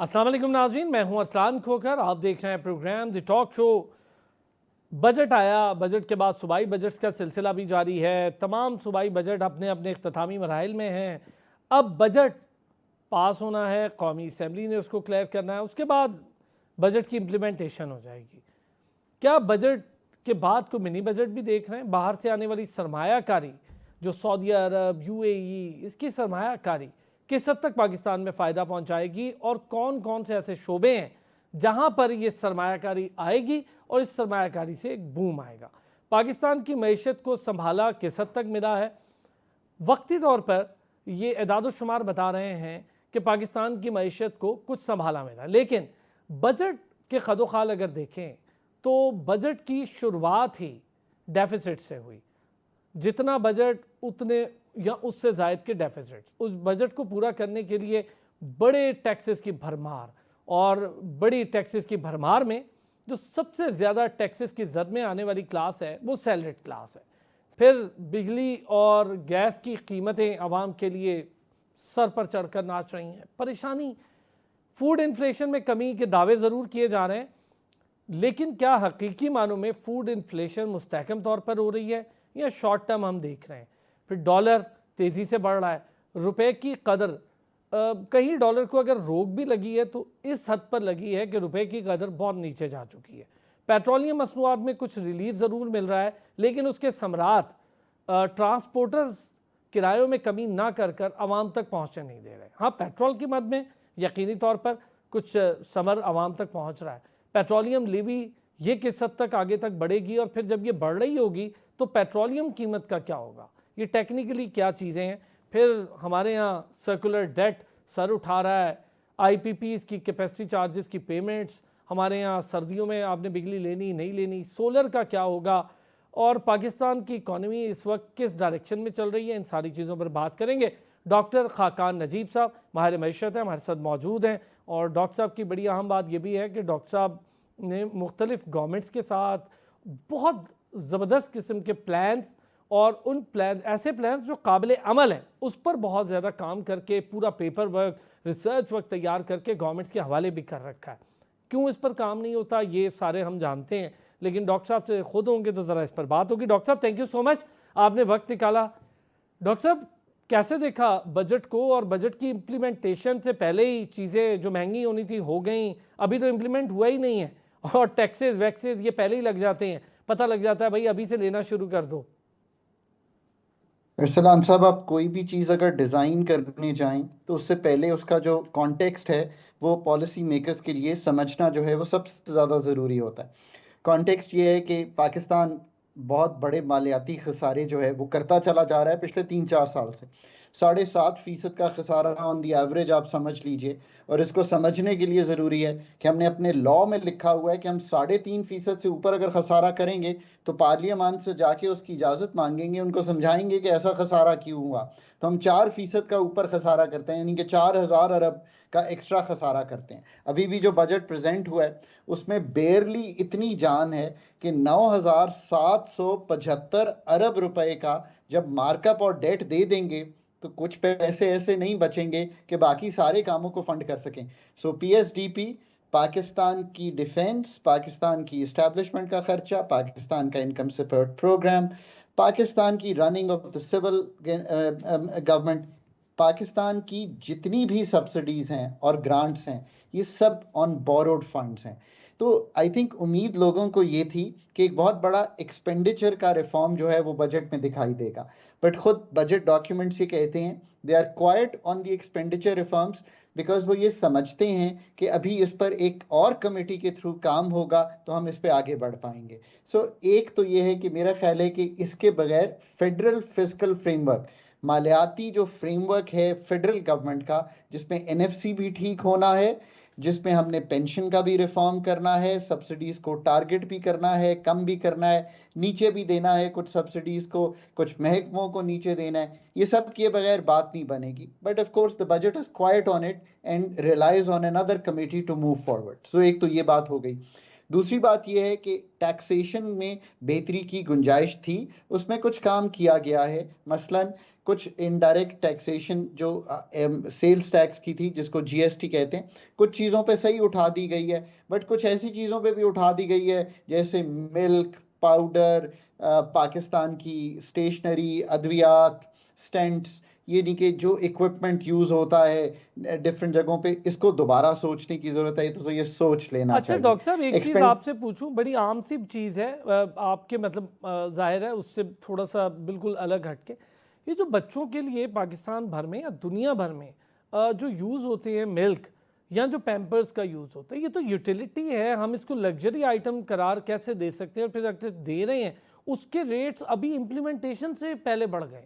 अस्सलाम वालेकुम नाज़रीन, मैं हूं अरसलान खोखर। आप देख रहे हैं program the talk show. Budget आया, बजट के बाद सूबाई बजट्स का सिलसिला भी जारी है। तमाम सूबाई बजट अपने अपने इख्तितामी मराहिल में हैं। अब बजट पास होना है, कौमी असम्बली ने उसको क्लियर करना है, उसके बाद बजट की इम्प्लीमेंटेशन हो जाएगी। क्या बजट के बाद को मिनी बजट भी देख रहे हैं? बाहर से आने वाली सरमायाकारी जो सऊदी अरब, यूएई, इसकी सरमायाकारी किस हद तक पाकिस्तान में फ़ायदा पहुंचाएगी और कौन कौन से ऐसे शोबे हैं जहां पर ये सरमायाकारी आएगी और इस सरमायाकारी से एक बूम आएगा। पाकिस्तान की मईशत को संभाला किस हद तक मिला है? वक्ती तौर पर ये एदाद-ओ-शुमार बता रहे हैं कि पाकिस्तान की मईशत को कुछ संभाला मिला, लेकिन बजट के खदोखाल अगर देखें तो बजट की शुरुआत ही डेफिसिट से हुई। जितना बजट उतने या उससे ज़ायद के डेफिसिट। उस बजट को पूरा करने के लिए बड़े टैक्सेस की भरमार, और बड़ी टैक्सेस की भरमार में जो सबसे ज़्यादा टैक्सेस की जद में आने वाली क्लास है वो सैलरीड क्लास है। फिर बिजली और गैस की कीमतें आवाम के लिए सर पर चढ़कर नाच रही हैं। परेशानी, फूड इन्फ्लेशन में कमी के दावे ज़रूर किए जा रहे हैं, लेकिन क्या हकीकी मानों में फूड इन्फ्लेशन मुस्तहकम तौर पर हो रही है या शॉर्ट टर्म हम देख रहे हैं? फिर डॉलर तेज़ी से बढ़ रहा है, रुपए की कदर कहीं डॉलर को अगर रोक भी लगी है तो इस हद पर लगी है कि रुपए की कदर बहुत नीचे जा चुकी है। पेट्रोलियम मसनूआत में कुछ रिलीफ ज़रूर मिल रहा है, लेकिन उसके समरात ट्रांसपोर्टर्स किरायों में कमी ना कर कर आवाम तक पहुँचने नहीं दे रहे। हाँ, पेट्रोल की मद में यकीनी तौर पर कुछ समर आवाम तक पहुँच रहा है। पेट्रोलियम लेवी ये किस हद तक आगे तक बढ़ेगी, और फिर जब ये बढ़ रही होगी तो पेट्रोलियम कीमत का क्या होगा? ये टेक्निकली क्या चीज़ें हैं? फिर हमारे यहाँ सर्कुलर डेट सर उठा रहा है, आईपीपीज़ की कैपेसिटी चार्जेस की पेमेंट्स, हमारे यहाँ सर्दियों में आपने बिजली लेनी नहीं लेनी, सोलर का क्या होगा, और पाकिस्तान की इकॉनमी इस वक्त किस डायरेक्शन में चल रही है, इन सारी चीज़ों पर बात करेंगे। डॉक्टर खाकान नजीब साहब माहिर मईशत हैं, हमारे साथ मौजूद हैं। और डॉक्टर साहब की बड़ी अहम बात यह भी है कि डॉक्टर साहब ने मुख्तलिफ गवर्नमेंट्स के साथ बहुत ज़बरदस्त किस्म के प्लान्स, और उन प्लान, ऐसे प्लान्स जो काबिल अमल हैं, उस पर बहुत ज़्यादा काम करके पूरा पेपर वर्क, रिसर्च वर्क तैयार करके गवर्नमेंट्स के हवाले भी कर रखा है। क्यों इस पर काम नहीं होता ये सारे हम जानते हैं, लेकिन डॉक्टर साहब से खुद होंगे तो ज़रा इस पर बात होगी। डॉक्टर साहब, थैंक यू सो मच, आपने वक्त निकाला। डॉक्टर साहब, कैसे देखा बजट को, और बजट की इम्प्लीमेंटेशन से पहले ही चीज़ें जो महंगी होनी थी हो गई, अभी तो इम्प्लीमेंट हुआ ही नहीं है, और टैक्सेस वैक्सेस ये पहले ही लग जाते हैं, पता लग जाता है भाई अभी से लेना शुरू कर दो। अरसलान साहब, आप कोई भी चीज़ अगर डिज़ाइन करने जाएं तो उससे पहले उसका जो कॉन्टेक्स्ट है वो पॉलिसी मेकर्स के लिए समझना जो है वो सबसे ज़्यादा ज़रूरी होता है। कॉन्टेक्स्ट ये है कि पाकिस्तान बहुत बड़े मालियाती खसारे जो है वो करता चला जा रहा है पिछले 3-4 साल से। 7.5% का खसारा ऑन दी एवरेज आप समझ लीजिए। और इसको समझने के लिए ज़रूरी है कि हमने अपने लॉ में लिखा हुआ है कि हम 3.5% से ऊपर अगर खसारा करेंगे तो पार्लियामान से जाके उसकी इजाज़त मांगेंगे, उनको समझाएंगे कि ऐसा खसारा क्यों हुआ। तो हम 4% का ऊपर खसारा करते हैं, यानी कि 4,000 अरब का एक्स्ट्रा खसारा करते हैं। अभी भी जो बजट प्रेजेंट हुआ है उसमें बेरली इतनी जान है कि 9,775 अरब रुपए का जब मार्कअप और डेट दे देंगे तो कुछ पैसे ऐसे नहीं बचेंगे कि बाकी सारे कामों को फंड कर सकें। सो पीएसडीपी, पाकिस्तान की डिफेंस, पाकिस्तान की इस्टेब्लिशमेंट का खर्चा, पाकिस्तान का इनकम सपोर्ट प्रोग्राम, पाकिस्तान की running of the civil government, Pakistan की जितनी भी सब्सिडीज हैं और ग्रांट्स हैं, ये सब ऑन बोरोड फंड्स हैं। तो आई थिंक उम्मीद लोगों को ये थी कि एक बहुत बड़ा एक्सपेंडिचर का रिफॉर्म जो है वो बजट में दिखाई देगा, बट खुद बजट डॉक्यूमेंट्स ये कहते हैं they are quite on the expenditure reforms, because वो ये समझते हैं कि अभी इस पर एक और कमेटी के थ्रू काम होगा तो हम इस पे आगे बढ़ पाएंगे। सो एक तो ये है कि मेरा ख्याल है कि इसके बगैर फेडरल फिस्कल फ्रेमवर्क, मालियाती जो फ्रेमवर्क है फेडरल गवर्नमेंट का, जिसमें एनएफसी भी ठीक होना है, जिसमें हमने पेंशन का भी रिफॉर्म करना है, सब्सिडीज को टारगेट भी करना है, कम भी करना है, नीचे भी देना है कुछ सब्सिडीज को, कुछ महकमों को नीचे देना है, ये सब किए बगैर बात नहीं बनेगी। But of course the budget is quite on it and relies on another committee to move forward. So एक तो ये बात हो गई। दूसरी बात यह है कि टैक्सेशन में बेहतरी की गुंजाइश थी, उसमें कुछ काम किया गया है। मसलन कुछ इनडायरेक्ट टैक्सेशन जो सेल्स टैक्स की थी जिसको जीएसटी कहते हैं, कुछ चीज़ों पे सही उठा दी गई है, बट कुछ ऐसी चीज़ों पे भी उठा दी गई है जैसे मिल्क पाउडर, पाकिस्तान की स्टेशनरी, अद्वियात, स्टेंट्स, ये नहीं कि जो इक्विपमेंट यूज होता है डिफरेंट जगहों पे, इसको दोबारा सोचने की जरूरत है, तो ये सोच लेना अच्छा चाहिए। डॉक्टर साहब, एक चीज़ एक्सपेंड आपसे पूछूं, बड़ी आम सी चीज़ है, आपके मतलब जाहिर है उससे थोड़ा सा बिल्कुल अलग हटके, ये जो बच्चों के लिए पाकिस्तान भर में या दुनिया भर में जो यूज़ होते हैं मिल्क या जो पैम्पर्स का यूज़ होता है, ये तो यूटिलिटी है, हम इसको लग्जरी आइटम करार कैसे दे सकते हैं? और फिर अगर दे रहे हैं उसके रेट्स अभी इम्प्लीमेंटेशन से पहले बढ़ गए।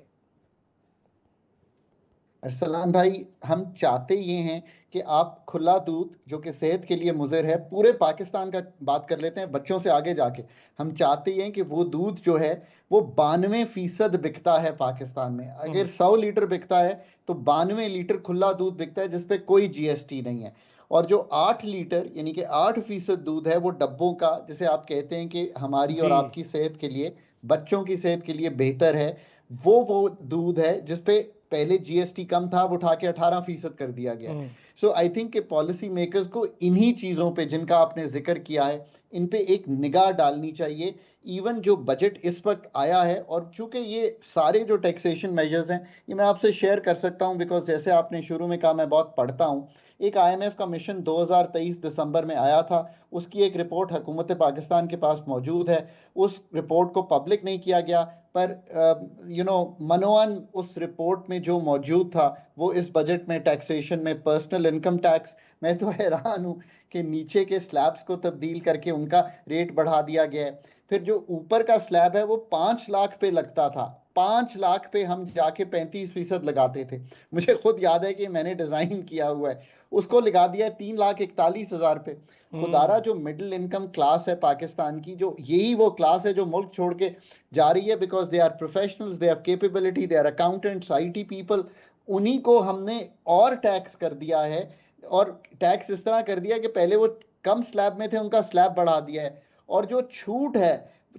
अरसलान भाई, हम चाहते ये हैं कि आप खुला दूध जो कि सेहत के लिए मुज़र है, पूरे पाकिस्तान का बात कर लेते हैं बच्चों से आगे जाके, हम चाहते ये हैं कि वो दूध जो है वो 92% बिकता है पाकिस्तान में। अगर 100 लीटर बिकता है तो 92 लीटर खुला दूध बिकता है जिसपे कोई जीएसटी नहीं है। और जो 8 लीटर यानी कि 8% दूध है वो डब्बों का, जिसे आप कहते हैं कि हमारी और जी। आपकी सेहत के लिए, बच्चों की सेहत के लिए बेहतर है, वो दूध है जिसपे पहले जीएसटी कम था, अब उठा के 18% कर दिया गया है। सो आई थिंक कि पॉलिसी मेकर्स को इन्हीं चीजों पे जिनका आपने जिक्र किया है, इन पे एक निगाह डालनी चाहिए। इवन जो बजट इस वक्त आया है, और चूंकि ये सारे जो टैक्सेशन मेजर्स हैं ये मैं आपसे शेयर कर सकता हूं, बिकॉज जैसे आपने शुरू में कहा मैं बहुत पढ़ता हूं। एक आईएमएफ का मिशन 2023 दिसंबर में आया था, उसकी एक रिपोर्ट हुकूमत पाकिस्तान के पास मौजूद है। उस रिपोर्ट को पब्लिक नहीं किया गया, पर मनोअन उस रिपोर्ट में जो मौजूद था वो इस बजट में टैक्सेशन में पर्सनल इनकम टैक्स, मैं तो हैरान हूं कि नीचे के स्लैब्स को तब्दील करके उनका रेट बढ़ा दिया गया है। फिर जो ऊपर का स्लैब है वो 5 लाख पे लगता था, 5 लाख पे हम जाके 35% लगाते थे। मुझे खुद याद है कि मैंने डिजाइन किया हुआ है, उसको लगा दिया 3,41,000 पे। खुदारा जो मिडिल इनकम क्लास है पाकिस्तान की, जो यही वो क्लास है जो मुल्क छोड़ के जा रही है, because they are professionals, they have capability, they are accountants, IT people, उन्हीं को हमने और टैक्स कर दिया है। और टैक्स इस तरह कर दिया कि पहले वो कम स्लैब में थे, उनका स्लैब बढ़ा दिया है, और जो छूट है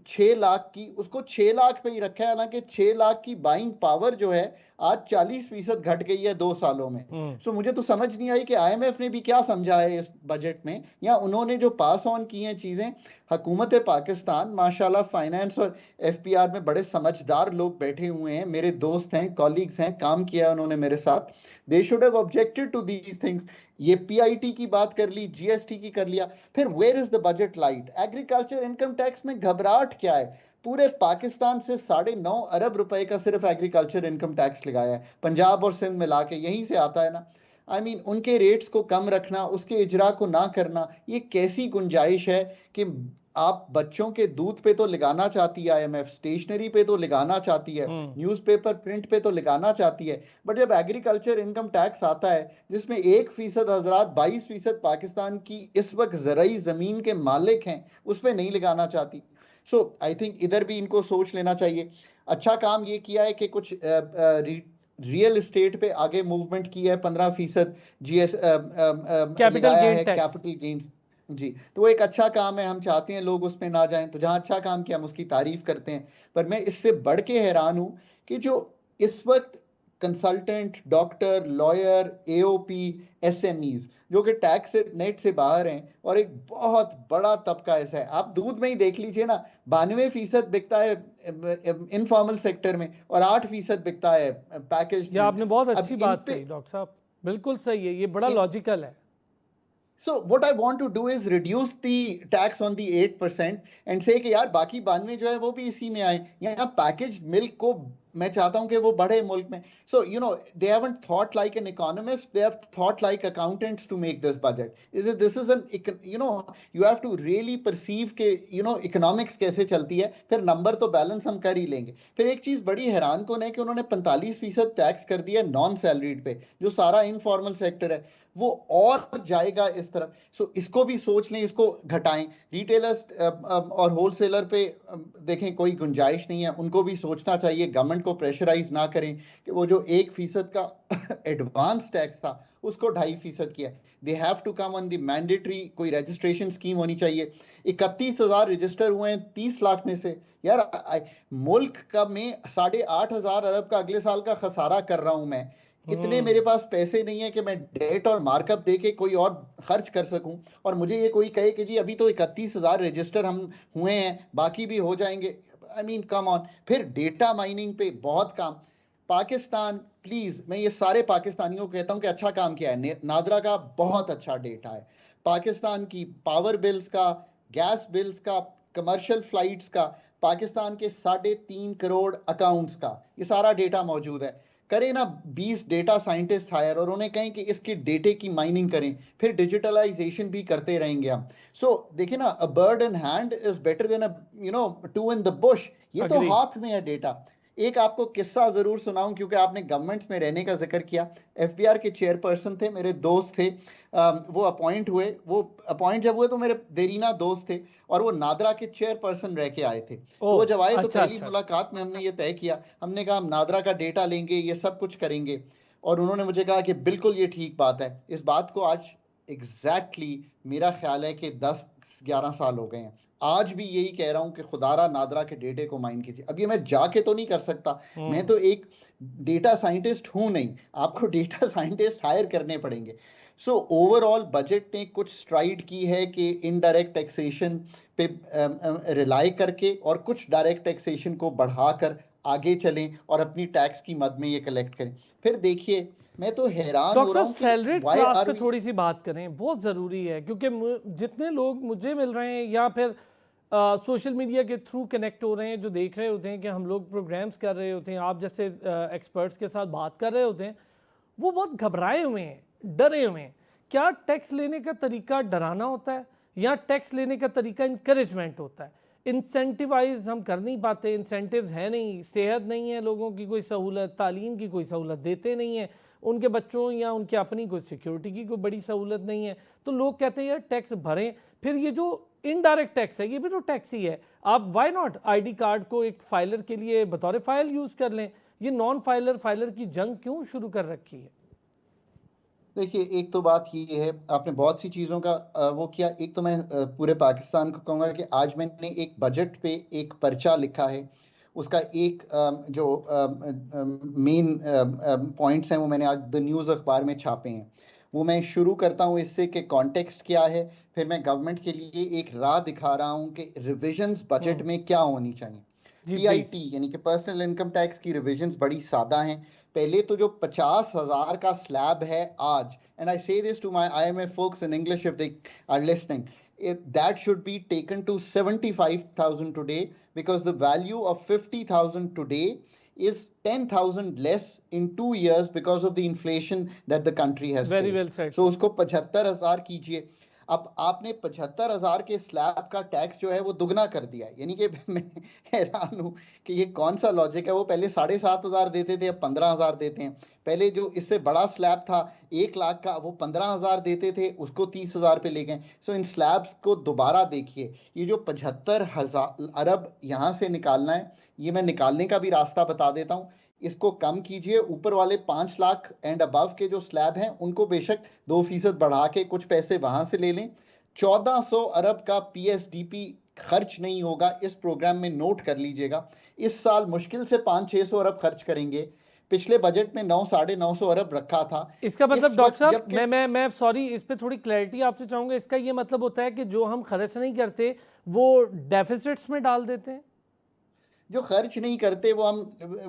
6 लाख की, उसको 6 लाख पे ही रखा है। हालांकि 6 लाख की बाइंग पावर जो है आज 40% घट गई है 2 सालों में। सो मुझे तो समझ नहीं आई कि आईएमएफ ने भी क्या समझा है इस बजट में, या उन्होंने जो पास ऑन की हैं चीजें। हुकूमत पाकिस्तान माशाल्लाह फाइनेंस और एफपीआर में बड़े समझदार लोग बैठे हुए हैं, मेरे दोस्त हैं, कॉलीग्स हैं, काम किया है उन्होंने मेरे साथ। They should have objected to these things. ये पीआईटी की बात कर ली, जीएसटी की कर लिया, फिर where is the budget light? Agriculture income tax में घबराहट क्या है? पूरे पाकिस्तान से 9.5 अरब रुपए का सिर्फ एग्रीकल्चर इनकम टैक्स लगाया है, पंजाब और सिंध मिला के, यहीं से आता है ना। आई मीन उनके रेट्स को कम रखना, उसके इजरा को ना करना, ये कैसी गुंजाइश है कि आप बच्चों के दूध पे तो लगाना चाहती है आईएमएफ, स्टेशनरी पे तो लगाना चाहती है, न्यूज़पेपर प्रिंट पे तो लगाना चाहती है, बट जब एग्रीकल्चर इनकम टैक्स आता है जिसमें 1% हजरात 22% पाकिस्तान की इस वक्त ज़राई ज़मीन के मालिक हैं, उस पर नहीं लगाना चाहती। सो आई थिंक इधर भी इनको सोच लेना चाहिए। अच्छा काम ये किया है कि कुछ रियल एस्टेट पे आगे मूवमेंट की है, 15% जीएस लगाया है, कैपिटल गेन्स। जी, तो वो एक अच्छा काम है, हम चाहते हैं लोग उसमें ना जाएं, तो जहां अच्छा काम किया हम उसकी तारीफ करते हैं। पर मैं इससे बढ़ के हैरान हूं कि जो इस वक्त consultant, doctor, lawyer, AOP, SMEs जो कि टैक्स से नेट से बाहर हैं, और एक बहुत बड़ा तबका ऐसा है, आप दूध में ही देख लीजिए ना, 92% बिकता है इनफॉर्मल सेक्टर में और 8% बिकता है पैकेज। ये आपने बहुत अच्छी बात कही डॉक्टर साहब, बिल्कुल सही है, ये बड़ा लॉजिकल है। So what I want to do is reduce the tax on the 8% and say कि यार बाकी 92 जो है वो भी इसी में आए। यहाँ पैकेज मिल्क को मैं चाहता हूँ कि वो बढ़े मुल्क में। So they haven't thought like an economist, they have thought like accountants to make this budget. This is an you have to really perceive के economics कैसे चलती है, फिर नंबर तो बैलेंस हम कर ही लेंगे। फिर एक चीज बड़ी हैरान कौन है कि उन्होंने 45% टैक्स कर दिया नॉन सैलरीड पे, जो सारा इनफॉर्मल सेक्टर है। वो और जाएगा इस तरफ। सो इसको भी सोच लें, इसको घटाएं। रिटेलर्स और होलसेलर पे देखें कोई गुंजाइश नहीं है, उनको भी सोचना चाहिए, गवर्नमेंट को प्रेशराइज ना करें कि वो जो 1% का एडवांस टैक्स था उसको 2.5% किया। They have to come on the mandatory, कोई रजिस्ट्रेशन स्कीम होनी चाहिए। 31,000 रजिस्टर हुए हैं 30 लाख में से। यार मुल्क का में 8,500 अरब का अगले साल का खसारा कर रहा हूं मैं। इतने मेरे पास पैसे नहीं है कि मैं डेट और मार्कअप दे के कोई और खर्च कर सकूं, और मुझे ये कोई कहे कि जी अभी तो 31,000 रजिस्टर हम हुए हैं, बाकी भी हो जाएंगे। I mean come on. फिर डेटा माइनिंग पे बहुत काम। पाकिस्तान प्लीज, मैं ये सारे पाकिस्तानियों को कहता हूं कि अच्छा काम किया है, नादरा का बहुत अच्छा डेटा है। पाकिस्तान की पावर बिल्स का, गैस बिल्स का, कमर्शियल फ्लाइट्स का, पाकिस्तान के 3.5 करोड़ अकाउंट्स का, ये सारा डेटा मौजूद है। करें ना 20 डेटा साइंटिस्ट हायर और उन्हें कहें कि इसके डेटे की माइनिंग करें, फिर डिजिटलाइजेशन भी करते रहेंगे हम। सो देखिए ना, a bird in hand is better than two in the bush. ये तो अग्री। हाथ में है डेटा। एक आपको किस्सा जरूर सुनाऊं, क्योंकि आपने गवर्नमेंट्स में रहने का जिक्र किया। एफबीआर के चेयरपर्सन थे, मेरे दोस्त थे। वो अपॉइंट हुए, वो अपॉइंट जब हुए तो मेरे देरीना दोस्त थे, और वो नादरा के चेयरपर्सन रह के आए थे। ओ, तो वो जब आए तो अच्छा पहली अच्छा अच्छा। मुलाकात में हमने ये तय किया, हमने कहा हम नादरा का डेटा लेंगे, ये सब कुछ करेंगे। और उन्होंने मुझे कहा कि बिल्कुल ये ठीक बात है। इस बात को आज एग्जैक्टली मेरा ख्याल है कि 10-11 साल हो गए हैं। आज भी यही कह रहा हूं कि खुदारा नादरा के डेटे को माइन कीजिए। अब ये मैं जाके तो नहीं कर सकता, मैं तो एक डेटा साइंटिस्ट हूं नहीं, आपको डेटा साइंटिस्ट हायर करने पड़ेंगे। सो ओवरऑल बजट ने कुछ स्ट्राइड की है कि इनडायरेक्ट टैक्सेशन पे रिलाई करके और कुछ डायरेक्ट टैक्सेशन को बढ़ाकर आगे चलें और अपनी टैक्स की मद में ये कलेक्ट करें। फिर देखिए, मैं तो हैरान हो डॉक्टर रहा साहब, हूं कि सैलरीड व्हाई क्लास आर पे वी। थोड़ी सी बात करें, बहुत ज़रूरी है, क्योंकि जितने लोग मुझे मिल रहे हैं या फिर सोशल मीडिया के थ्रू कनेक्ट हो रहे हैं, जो देख रहे होते हैं कि हम लोग प्रोग्राम्स कर रहे होते हैं, आप जैसे एक्सपर्ट्स के साथ बात कर रहे होते हैं, वो बहुत घबराए हुए हैं, डरे हुए हैं। क्या टैक्स लेने का तरीका डराना होता है या टैक्स लेने का तरीका इंकरेजमेंट होता है? इंसेंटिवाइज हम कर नहीं पाते, इंसेंटिव्स है नहीं, सेहत नहीं है, लोगों की कोई सहूलत, तालीम की कोई सहूलत देते नहीं है, उनके बच्चों या उनके अपनी कोई सिक्योरिटी की कोई बड़ी सहूलत नहीं है, तो लोग कहते हैं यार टैक्स भरें। फिर ये जो इनडायरेक्ट टैक्स है, ये भी तो टैक्स ही है। आप वाई नॉट आईडी कार्ड को एक फाइलर के लिए बतौर फाइल यूज़ कर लें? ये नॉन फाइलर फाइलर की जंग क्यों शुरू कर रखी है? देखिए, एक तो बात ये है, आपने बहुत सी चीज़ों का वो किया। एक तो मैं पूरे पाकिस्तान को कहूँगा कि आज मैंने एक बजट पे एक पर्चा लिखा है, उसका एक जो मेन पॉइंट्स हैं वो मैंने आज द न्यूज़ अखबार में छापे हैं। वो मैं शुरू करता हूँ इससे कि कॉन्टेक्स्ट क्या है, फिर मैं गवर्नमेंट के लिए एक राह दिखा रहा हूँ कि रिविजन्स बजट में क्या होनी चाहिए। जी प्लीज़। पीआईटी यानी कि पर्सनल इनकम टैक्स की रिविजन्स बड़ी सादा हैं। पहले तो जो 50,000 का स्लैब है आज, and I say this to my IMF folks in English if they are listening, that should be taken to 75,000 today, because the value of 50,000 today is 10,000 less in 2 years because of the inflation that the country has very faced. Well said So sir. उसको 75,000 कीजिए। अब आपने 75,000 के slab का tax जो है वो दुगना कर दिया है, यानी कि मैं हैरान हूं कि ये कौन सा लॉजिक है। वो पहले 7,500 देते थे, अब 15,000 देते हैं। पहले जो इससे बड़ा स्लैब था 1 लाख का, वो 15,000 देते थे, उसको 30,000 पे ले गए। सो इन स्लैब्स को दोबारा देखिए। ये जो 75,000 अरब यहाँ से निकालना है, ये मैं निकालने का भी रास्ता बता देता हूँ। इसको कम कीजिए, ऊपर वाले 5 लाख एंड अबव के जो स्लैब हैं उनको बेशक 2% बढ़ा के कुछ पैसे वहां से ले लें। 1,400 अरब का पीएसडीपी खर्च नहीं होगा, इस प्रोग्राम में नोट कर लीजिएगा। इस साल मुश्किल से 500-600 अरब खर्च करेंगे। पिछले बजट में 900-950 अरब रखा था। इसका मतलब इस डॉक्टर वक्त साहब, जबकि मैं सॉरी, इस पे थोड़ी क्लैरिटी आपसे चाहूँगा। इसका ये मतलब होता है कि जो हम खर्च नहीं करते वो डेफिसिट्स में डाल देते हैं? जो खर्च नहीं करते वो हम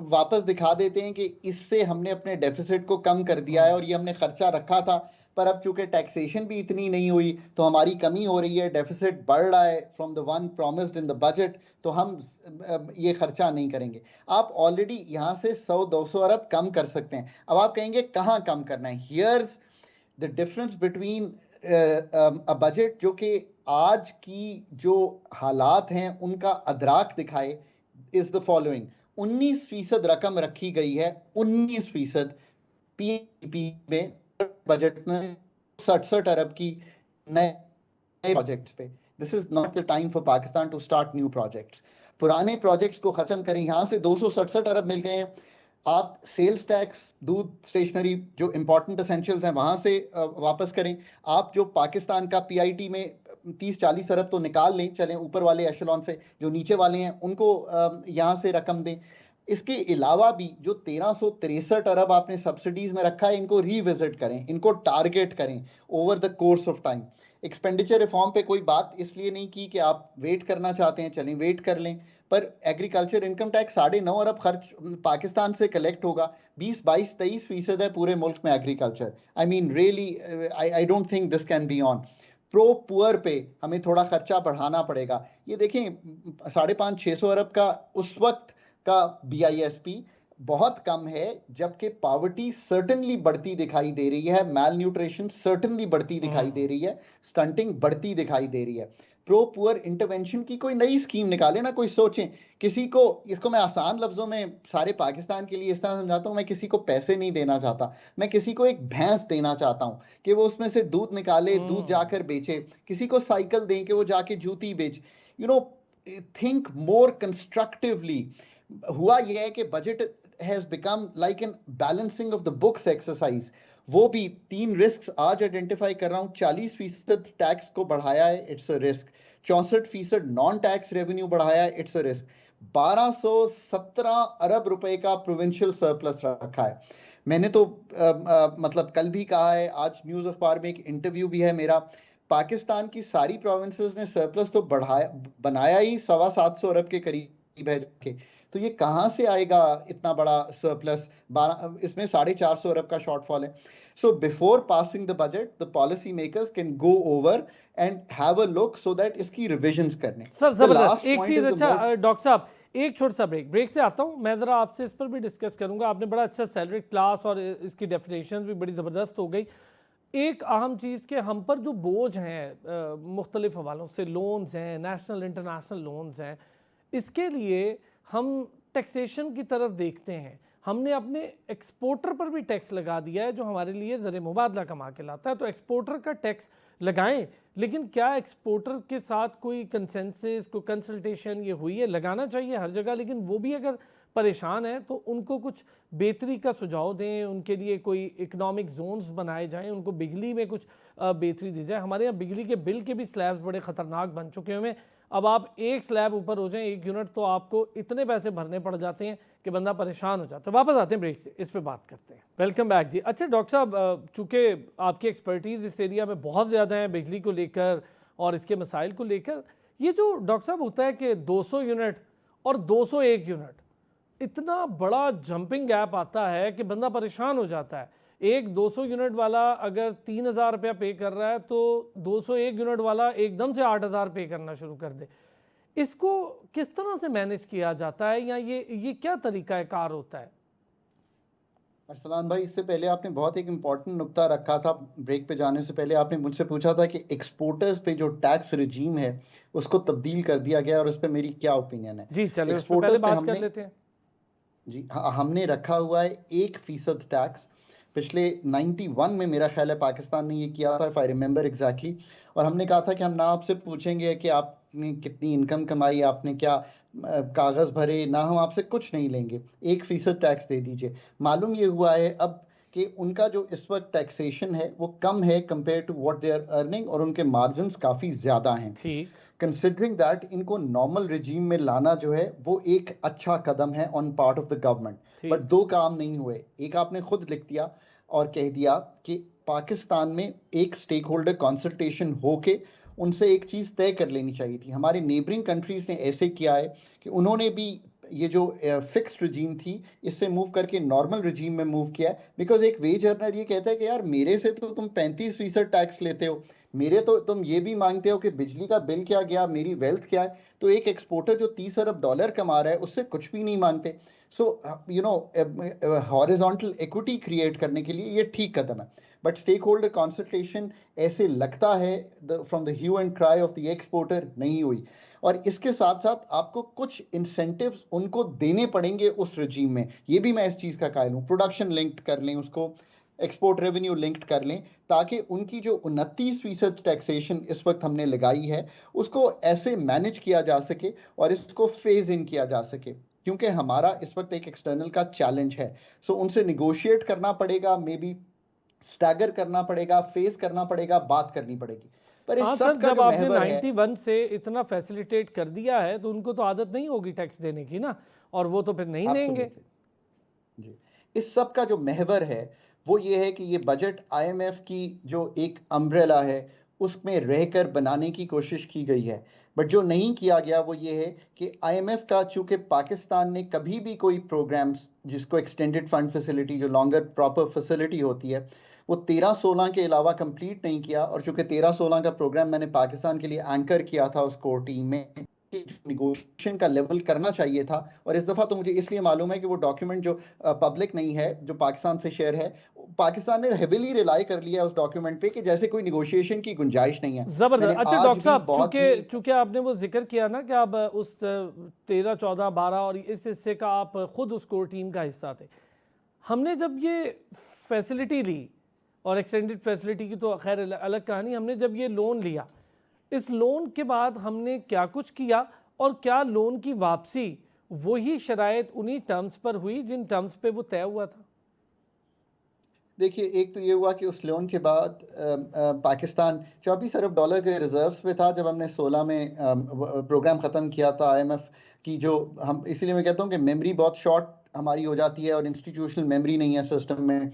वापस दिखा देते हैं कि इससे हमने अपने डेफिसिट को कम कर दिया है, और ये हमने खर्चा रखा था, पर अब चूंकि टैक्सेशन भी इतनी नहीं हुई तो हमारी कमी हो रही है, डेफिसिट बढ़ रहा है from the one promised in the budget, तो हम ये खर्चा नहीं करेंगे। आप ऑलरेडी यहाँ से 100-200 अरब कम कर सकते हैं। अब आप कहेंगे कहाँ कम करना है? Here's the difference between a budget जो कि आज की जो हालात हैं उनका अदराक दिखाए, इज द फॉलोइंग। 19% रकम रखी गई है, 19% पीपी में बजट में 267 अरब की नए प्रोजेक्ट्स पे। This is not the time for Pakistan to start new projects. पुराने प्रोजेक्ट्स को खत्म करें। यहाँ से 267 अरब मिल गए हैं। आप सेल्स टैक्स, दूध, स्टेशनरी, जो इंपॉर्टेंट एसेंशियल्स हैं वहां से वापस करें। आप जो पाकिस्तान का पीआईटी में 30-40 अरब तो निकाल लें, चलें ऊपर वाले एशेलॉन से, जो नीचे वाले हैं उनको यहाँ से रकम दें। इसके अलावा भी जो 1363 अरब आपने सब्सिडीज में रखा है, इनको रिविजिट करें, इनको टारगेट करें over the course of time. Expenditure reform पे कोई बात इसलिए नहीं की कि आप वेट करना चाहते हैं, चलें वेट कर लें, पर एग्रीकल्चर इनकम टैक्स 9.5 अरब खर्च पाकिस्तान से कलेक्ट होगा। 20-22-23% है पूरे मुल्क में agriculture. I mean really I don't think this can be on. Pro poor पे हमें थोड़ा खर्चा बढ़ाना पड़ेगा। ये देखें 550-600 अरब का उस वक्त का बीआईएसपी बहुत कम है, जबकि पॉवर्टी सर्टेनली बढ़ती दिखाई दे रही है, मैल न्यूट्रिशन सर्टेनली बढ़ती दिखाई दे रही है, स्टंटिंग बढ़ती दिखाई दे रही है। प्रो पुअर इंटरवेंशन की कोई नई स्कीम निकाले ना, कोई सोचें। किसी को, इसको मैं आसान लफ्जों में सारे पाकिस्तान के लिए इस तरह समझाता हूँ, मैं किसी को पैसे नहीं देना चाहता, मैं किसी को एक भैंस देना चाहता हूँ कि वो उसमें से दूध निकाले, दूध जाकर बेचे। किसी को साइकिल दें कि वो जाके जूती बेच। You know, think more constructively. हुआ यह है कि budget has become like an balancing of the books exercise. वो भी 3 रिस्क आज आइडेंटिफाई कर रहा हूं। 40% टैक्स को बढ़ाया है, it's a risk. 64% non tax revenue बढ़ाया है, इट्स अ रिस्क। 1217 अरब रुपए का प्रोविंशियल सरप्लस रखा है। मैंने तो मतलब कल भी कहा है, आज न्यूज अखबार में एक इंटरव्यू भी है मेरा। पाकिस्तान की सारी प्रोविंसेस ने सरप्लस तो बढ़ाया, बनाया ही 725 अरब के करीब है। तो ये कहां से आएगा इतना बड़ा सरप्लस? 12, इसमें 450 अरब का शॉर्टफॉल है। So before passing the budget, the policy makers can go over and have a look so that इसकी revisions करने। सर The जबरदस्त। last एक point चीज, is the अच्छा most। डॉक्टर साहब, एक छोटा सा ब्रेक से आता हूँ, मैं जरा आपसे इस पर भी डिस्कस करूंगा। आपने बड़ा अच्छा सैलरी क्लास और इसकी डेफिनेशन भी बड़ी ज़बरदस्त हो गई। एक अहम चीज़ कि हम पर जो बोझ हैं मुख्तलिफ हवालों से, लोन्स हैं, नेशनल इंटरनेशनल लोन्स हैं, इसके लिए हम टैक्सेशन की तरफ देखते हैं। हमने अपने एक्सपोर्टर पर भी टैक्स लगा दिया है जो हमारे लिए ज़र मुबादला कमा के लाता है। तो एक्सपोर्टर का टैक्स लगाएं, लेकिन क्या एक्सपोर्टर के साथ कोई कंसेंसस, कोई कंसल्टेशन ये हुई है? लगाना चाहिए हर जगह, लेकिन वो भी अगर परेशान है तो उनको कुछ बेहतरी का सुझाव दें, उनके लिए कोई इकोनॉमिक जोन्स बनाए जाएं, उनको बिजली में कुछ बेहतरी दी जाए। हमारे यहाँ बिजली के बिल के भी स्लैब्स बड़े ख़तरनाक बन चुके हैं। अब आप एक स्लैब ऊपर हो जाएं, 1 यूनिट, तो आपको इतने पैसे भरने पड़ जाते हैं कि बंदा परेशान हो जाता है। वापस आते हैं ब्रेक से, इस पे बात करते हैं। वेलकम बैक जी। अच्छा डॉक्टर साहब, चूँकि आपकी एक्सपर्टीज़ इस एरिया में बहुत ज़्यादा है, बिजली को लेकर और इसके मसाइल को लेकर, ये जो डॉक्टर साहब होता है कि 200 यूनिट और 201 यूनिट, इतना बड़ा जंपिंग गैप आता है कि बंदा परेशान हो जाता है। एक 200 यूनिट वाला अगर 3000 रुपया पे कर रहा है तो 201 यूनिट वाला एकदम से 8000 पे करना शुरू कर दे। इसको किस तरह से मैनेज किया जाता है, या ये क्या तरीका कार होता है? अरसलान भाई, इससे पहले आपने बहुत एक इम्पॉर्टेंट नुक्ता रखा था। ब्रेक पे जाने से पहले आपने मुझसे पूछा था कि एक्सपोर्टर्स पे जो टैक्स रिजीम है उसको तब्दील कर दिया गया और उस पर मेरी क्या ओपिनियन है। जी चलिए उस पे पहले एक्सपोर्टर्स पे बात कर हमने, लेते हैं। जी हाँ, हमने रखा हुआ है 1% टैक्स। पिछले 91 में मेरा ख्याल है पाकिस्तान ने ये किया था, इफ आई रिमेंबर एग्जैक्टली। और हमने कहा था कि हम ना आपसे पूछेंगे कि आपने कितनी इनकम कमाई, आपने क्या कागज भरे, ना हम आपसे कुछ नहीं लेंगे, 1% टैक्स दे दीजिए। मालूम ये हुआ है अब कि उनका जो इस वक्त टैक्सेशन है वो कम है compare to what they are earning, और उनके मार्जिन काफी ज्यादा हैं। ठीक, कंसिडरिंग दैट इनको नॉर्मल रिजीम में लाना जो है वो एक अच्छा कदम है on part of the government. But ठीक। 2 काम नहीं हुए। एक आपने खुद लिख दिया और कह दिया कि पाकिस्तान में एक स्टेक होल्डर कंसल्टेशन होके उनसे एक चीज तय कर लेनी चाहिए थी। हमारे नेबरिंग कंट्रीज ने ऐसे किया है कि उन्होंने भी ये जो फिक्स्ड रिजीम थी इससे मूव करके नॉर्मल रिजीम में मूव किया है। बिकॉज एक वेज अर्नर ये कहता है कि यार मेरे से तो तुम 35% टैक्स लेते हो, मेरे तो तुम ये भी मांगते हो कि बिजली का बिल क्या गया, मेरी वेल्थ क्या है। तो एक एक्सपोर्टर जो 30 अरब डॉलर कमा रहा है उससे कुछ भी नहीं मांगते। So you know, horizontal equity create करने के लिए ये ठीक कदम है। बट स्टेक होल्डर कंसल्टेशन ऐसे लगता है from the hue and cry of the exporter नहीं हुई। और इसके साथ साथ आपको कुछ इंसेंटिव्स उनको देने पड़ेंगे उस रजीम में। ये भी मैं इस चीज का कायल हूँ। प्रोडक्शन लिंक्ड कर लें उसको, एक्सपोर्ट रेवेन्यू लिंक्ड कर लें, ताकि उनकी जो 29% टैक्सेशन इस वक्त हमने लगाई है उसको ऐसे मैनेज किया जा सके और इसको फेज इन किया जा सके, क्योंकि हमारा इस वक्त एक एक्सटर्नल का चैलेंज है। सो उनसे निगोशिएट करना पड़ेगा, मे बी स्टैगर करना पड़ेगा, फेस करना पड़ेगा, बात करनी पड़ेगी। पर हाँ इस सर, सब का जब जो आपने महवर है 91 से इतना फैसिलिटेट कर दिया है तो उनको तो आदत नहीं होगी टैक्स देने की ना, और वो तो फिर नहीं देंगे। एब्सोल्युटली जी। इस सब का जो महवर है वो ये है कि ये बजट आईएमएफ की जो एक अम्ब्रेला है उसमें रहकर बनाने की कोशिश की गई है। बट जो नहीं किया गया वो ये है कि आईएमएफ का, चूंकि पाकिस्तान ने कभी भी कोई प्रोग्राम्स जिसको एक्सटेंडेड फंड फैसिलिटी, जो लॉन्गर प्रॉपर फैसिलिटी होती है, वो 13-16 के अलावा कंप्लीट नहीं किया। और चूंकि 13-16 का प्रोग्राम मैंने पाकिस्तान के लिए एंकर किया था उस कोर टीम में, निगोशिएशन का लेवल करना चाहिए था। और इस दफा तो मुझे इसलिए मालूम है कि वो डॉक्यूमेंट जो पब्लिक नहीं है, जो पाकिस्तान से शेयर है, पाकिस्तान ने हेविली रिलाई कर लिया उस डॉक्यूमेंट पे कि जैसे कोई निगोशिएशन की गुंजाइश नहीं है। जबरदस्त। अच्छा आज डॉक्टर भी साहब, बहुत चूंकि ही चूंकि आपने वो जिक्र किया ना कि आप उस 13, 14, 12 और इस हिस्से का आप खुद उस कोर टीम का हिस्सा थे, हमने जब ये फैसिलिटी ली, और एक्सटेंडेड फैसिलिटी की तो खैर अलग कहानी, हमने जब ये लोन लिया, इस लोन के बाद हमने क्या कुछ किया, और क्या लोन की वापसी वही शराइत उन्हीं टर्म्स पर हुई जिन टर्म्स पे वो तय हुआ था? देखिए, एक तो ये हुआ कि उस लोन के बाद पाकिस्तान 24 अरब डॉलर के रिजर्व्स पे था जब हमने 16 में प्रोग्राम ख़त्म किया था। आईएमएफ की जो, हम इसीलिए मैं कहता हूँ कि मेमोरी बहुत शॉर्ट हमारी हो जाती है और इंस्टीट्यूशनल मेमोरी नहीं है सिस्टम में।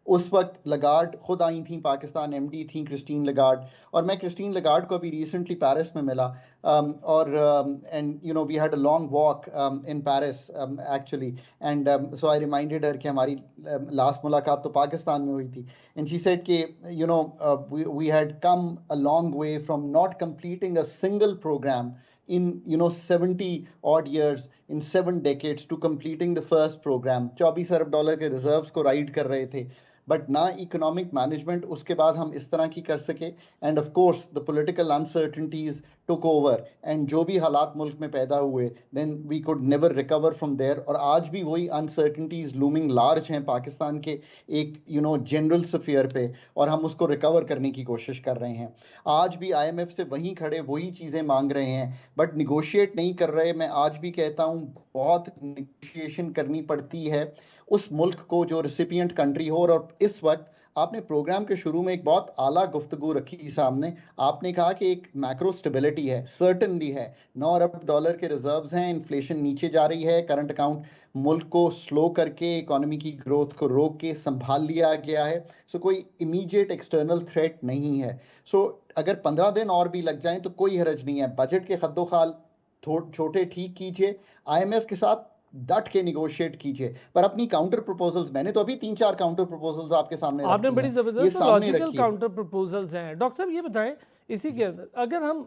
उस वक्त लगार्ड खुद आई थी पाकिस्तान, एमडी थी क्रिस्टीन लगार्ड, और मैं क्रिस्टीन लगार्ड को अभी रिसेंटली पेरिस में मिला, और and you know we had a long walk in Paris actually, and so I reminded her कि हमारी लास्ट मुलाकात तो पाकिस्तान में हुई थी। एंड शी सेड कि you know we had come a long way from not completing a single programme in 70 odd years, in 7 decades, to completing the first program। 24 Arab dollar के reserves को ride कर रहे थे, but ना economic management उसके बाद हम इस तरह की कर सके। And of course the political uncertainties took over, and जो भी हालात मुल्क में पैदा हुए, then we could never recover from there. और आज भी वही अनसर्टेनिटीज लूमिंग लार्ज हैं पाकिस्तान के एक जनरल सफेयर पे, और हम उसको रिकवर करने की कोशिश कर रहे हैं। आज भी आईएमएफ से वहीं खड़े वही चीज़ें मांग रहे हैं, बट निगोशिएट नहीं कर रहे। मैं आज भी कहता हूँ बहुत निगोशिएशन करनी पड़ती है उस मुल्क को जो रिसिपिएंट कंट्री हो। और इस वक्त आपने प्रोग्राम के शुरू में एक बहुत आला गुफ्तगू रखी सामने। आपने कहा कि एक मैक्रो स्टेबिलिटी है, सर्टनली है। 9 अरब डॉलर के रिजर्व्स हैं, इन्फ्लेशन नीचे जा रही है, करंट अकाउंट मुल्क को स्लो करके इकोनॉमी की ग्रोथ को रोक के संभाल लिया गया है। सो कोई इमीडिएट एक्सटर्नल थ्रेट नहीं है। सो अगर 15 दिन और भी लग जाएं तो कोई हरज नहीं है। बजट के खद्दोखाल छोटे ठीक कीजिए, आईएमएफ के साथ डट के निगोशिएट कीजिए, पर अपनी काउंटर प्रपोजल्स, मैंने तो अभी 3-4 काउंटर प्रपोजल्स आपके सामने रख आपने दी बड़ी हैं, ये ज़बरदस्त और सामने लॉजिकल रखिए। काउंटर प्रपोजल्स हैं। डॉक्टर साहब ये बताएं, इसी के अंदर अगर हम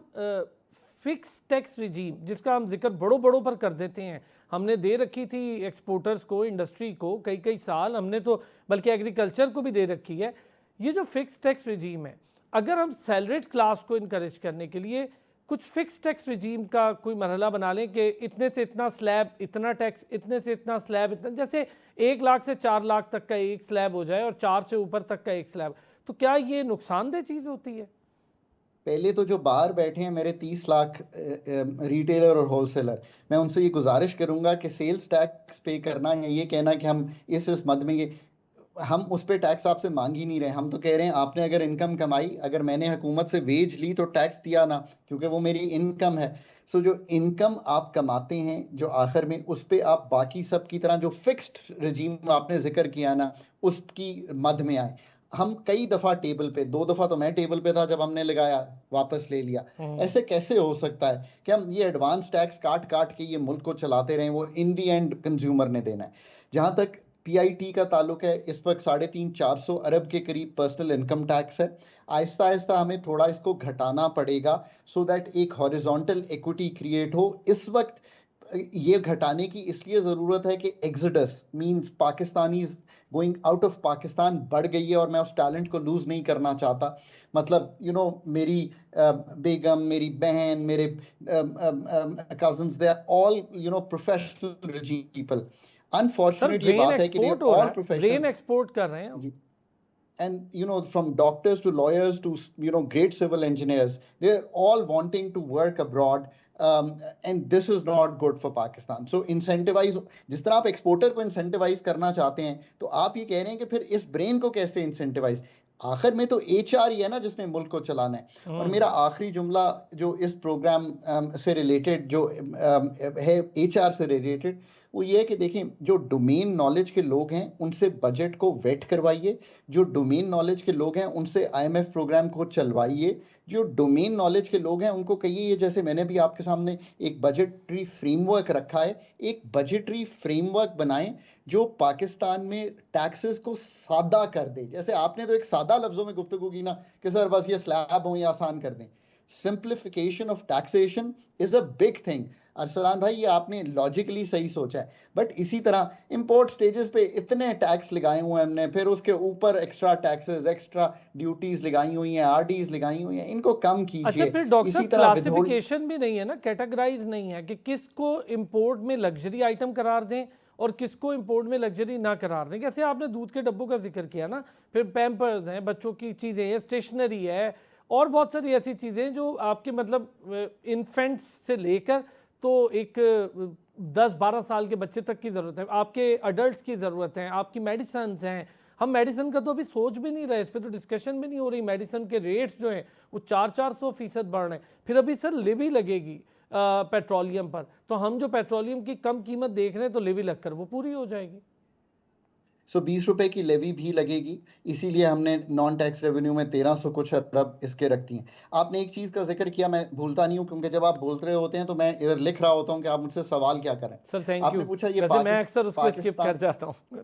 फिक्स टैक्स रिजीम, जिसका हम जिक्र बड़ों बड़ों पर कर देते हैं, हमने दे रखी थी एक्सपोर्टर्स को, इंडस्ट्री को, कई कई साल हमने तो बल्कि एग्रीकल्चर को भी दे रखी है। ये जो फिक्स टैक्स रिजीम है, अगर हम सैलरीड क्लास को इनकरेज करने के लिए कुछ फिक्स टैक्स रिजीम का कोई मरहला बना लें कि इतने से इतना स्लैब इतना टैक्स, इतने से इतना स्लैब इतना, जैसे 1 लाख से 4 लाख तक का एक स्लैब हो जाए और 4 से ऊपर तक का एक स्लैब, तो क्या ये नुकसानदेह चीज़ होती है? पहले तो जो बाहर बैठे हैं मेरे 30 लाख रिटेलर और होलसेलर, मैं उनसे ये गुजारिश करूंगा कि सेल्स टैक्स पे करना या ये कहना कि हम इस मद में, हम उस पर टैक्स आपसे मांग ही नहीं रहे। हम तो कह रहे हैं आपने अगर इनकम कमाई, अगर मैंने हुकूमत से वेज ली तो टैक्स दिया ना, क्योंकि वो मेरी इनकम है। सो जो इनकम आप कमाते हैं जो आखिर में, उस पे आप बाकी सब की तरह जो फिक्स्ड रजीम आपने जिक्र किया ना, उसकी मद में आए। हम कई दफ़ा टेबल पे, 2 दफ़ा तो मैं टेबल पे था जब हमने लगाया, वापस ले लिया। ऐसे कैसे हो सकता है कि हम ये एडवांस टैक्स काट काट के ये मुल्क को चलाते रहें? वो इन दी एंड कंज्यूमर ने देना है। जहाँ तक पीआईटी का ताल्लुक है, इस वक्त 350-400 अरब के करीब पर्सनल इनकम टैक्स है। आहिस्ता आहिस्ता हमें थोड़ा इसको घटाना पड़ेगा, सो दैट एक हॉरिजॉन्टल इक्विटी क्रिएट हो। इस वक्त ये घटाने की इसलिए ज़रूरत है कि exudes means Pakistanis going out of Pakistan बढ़ गई है, और मैं उस टैलेंट को लूज़ नहीं करना चाहता। मतलब मेरी बेगम, मेरी बहन, मेरे cousins, they are all professional people. Sir unfortunate ये ब्रेन बात है कि दे एक्सपोर्ट आर हो रहा ऑल है, ब्रेन प्रोफेशनल्स। एक्सपोर्ट कर रहे हैं हम। जी and from doctors to lawyers to great civil engineers, they're all wanting to work abroad. And this is not good for Pakistan. So incentivize, जिस तरह आप एक्सपोर्टर को इंसेंटिवाइज करना चाहते हैं, तो आप ये कह रहे हैं कि फिर इस ब्रेन को कैसे इंसेंटिवाइज? आखिर में तो एचआर ही है ना जिसने मुल्क को चलाना है। और मेरा आखिरी जुमला जो इस प्रोग्राम से रिलेटेड जो है एचआर से रिलेटेड, वो ये है कि देखें, जो डोमेन नॉलेज के लोग हैं उनसे बजट को वेट करवाइए, जो डोमेन नॉलेज के लोग हैं उनसे आईएमएफ प्रोग्राम को चलवाइए, जो डोमेन नॉलेज के लोग हैं उनको कहिए, ये जैसे मैंने भी आपके सामने एक बजटरी फ्रेमवर्क रखा है, एक बजटरी फ्रेमवर्क बनाएं जो पाकिस्तान में टैक्सेस को सादा कर दे। जैसे आपने तो एक सादा लफ्जों में गुफ्तगू की ना कि सर बस ये स्लैब हो या आसान कर दें। Simplification of taxation is a big thing. Arsalan भाई, ये आपने लॉजिकली सही सोचा है, बट इसी तरह इंपोर्ट स्टेजेस पे इतने टैक्स लगाए हुए हैं हमने, फिर उसके ऊपर एक्स्ट्रा टैक्सेस, एक्स्ट्रा ड्यूटीज लगाई हुई हैं, आरडीज लगाई हुई हैं, इनको कम कीजिए। अच्छा, फिर डॉक्टर इसी साहब तरह क्लासिफिकेशन भी नहीं है ना, कैटेगराइज नहीं है कि किसको इंपोर्ट में लग्जरी आइटम करार दें और किसको इंपोर्ट में लग्जरी ना करार दें। कैसे आपने दूध के डब्बों का जिक्र किया ना, फिर पैम्पर्स हैं, बच्चों की चीज़ें हैं, स्टेशनरी है और बहुत सारी ऐसी चीज़ें जो आपके मतलब इन्फेंट्स से लेकर तो एक 10-12 साल के बच्चे तक की ज़रूरत है, आपके अडल्ट की ज़रूरत है, आपकी मेडिसन हैं। हम मेडिसिन का तो अभी सोच भी नहीं रहे, इस पर तो डिस्कशन भी नहीं हो रही। मेडिसिन के रेट्स जो हैं वो 400-400% बढ़ रहे हैं। फिर अभी सर लिवी लगेगी पेट्रोलियम पर, तो हम जो पेट्रोलियम की कम कीमत देख रहे हैं तो लिवी लगकर वो पूरी हो जाएगी। 20 रुपए की लेवी भी लगेगी, इसीलिए हमने नॉन टैक्स रेवेन्यू में 1300 कुछ अरब इसके रखती हैं। आपने एक चीज़ का जिक्र किया, मैं भूलता नहीं हूँ, क्योंकि जब आप बोल रहे होते हैं तो मैं इधर लिख रहा होता हूँ कि आप मुझसे सवाल क्या करें। Sir thank you. आपने पूछा ये मैं अक्सर उसको स्किप कर जाता हूँ।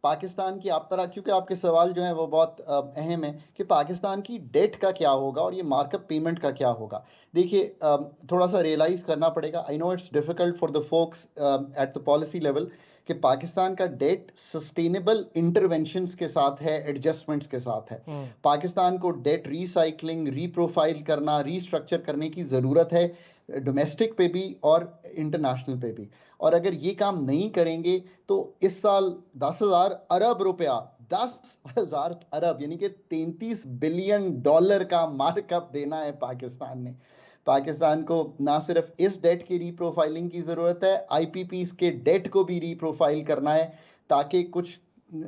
पाकिस्तान की आप पर, क्योंकि आपके सवाल जो है वो बहुत अहम है कि पाकिस्तान की डेट का क्या होगा और ये मार्कअप पेमेंट का क्या होगा। देखिए, थोड़ा सा रियलाइज करना पड़ेगा। I know it's difficult for the folks at the policy level कि पाकिस्तान का डेट सस्टेनेबल इंटरवेंशंस के साथ है, एडजस्टमेंट्स के साथ है। पाकिस्तान को डेट रीसाइक्लिंग, रीप्रोफाइल करना, रीस्ट्रक्चर करने की ज़रूरत है, डोमेस्टिक पे भी और इंटरनेशनल पे भी। और अगर ये काम नहीं करेंगे तो इस साल 10,000 अरब रुपया, 10,000 अरब यानी कि $33 बिलियन का मार्कअप देना है पाकिस्तान ने। पाकिस्तान को ना सिर्फ इस डेट की रीप्रोफाइलिंग की ज़रूरत है, आईपीपीस के डेट को भी रीप्रोफाइल करना है ताकि कुछ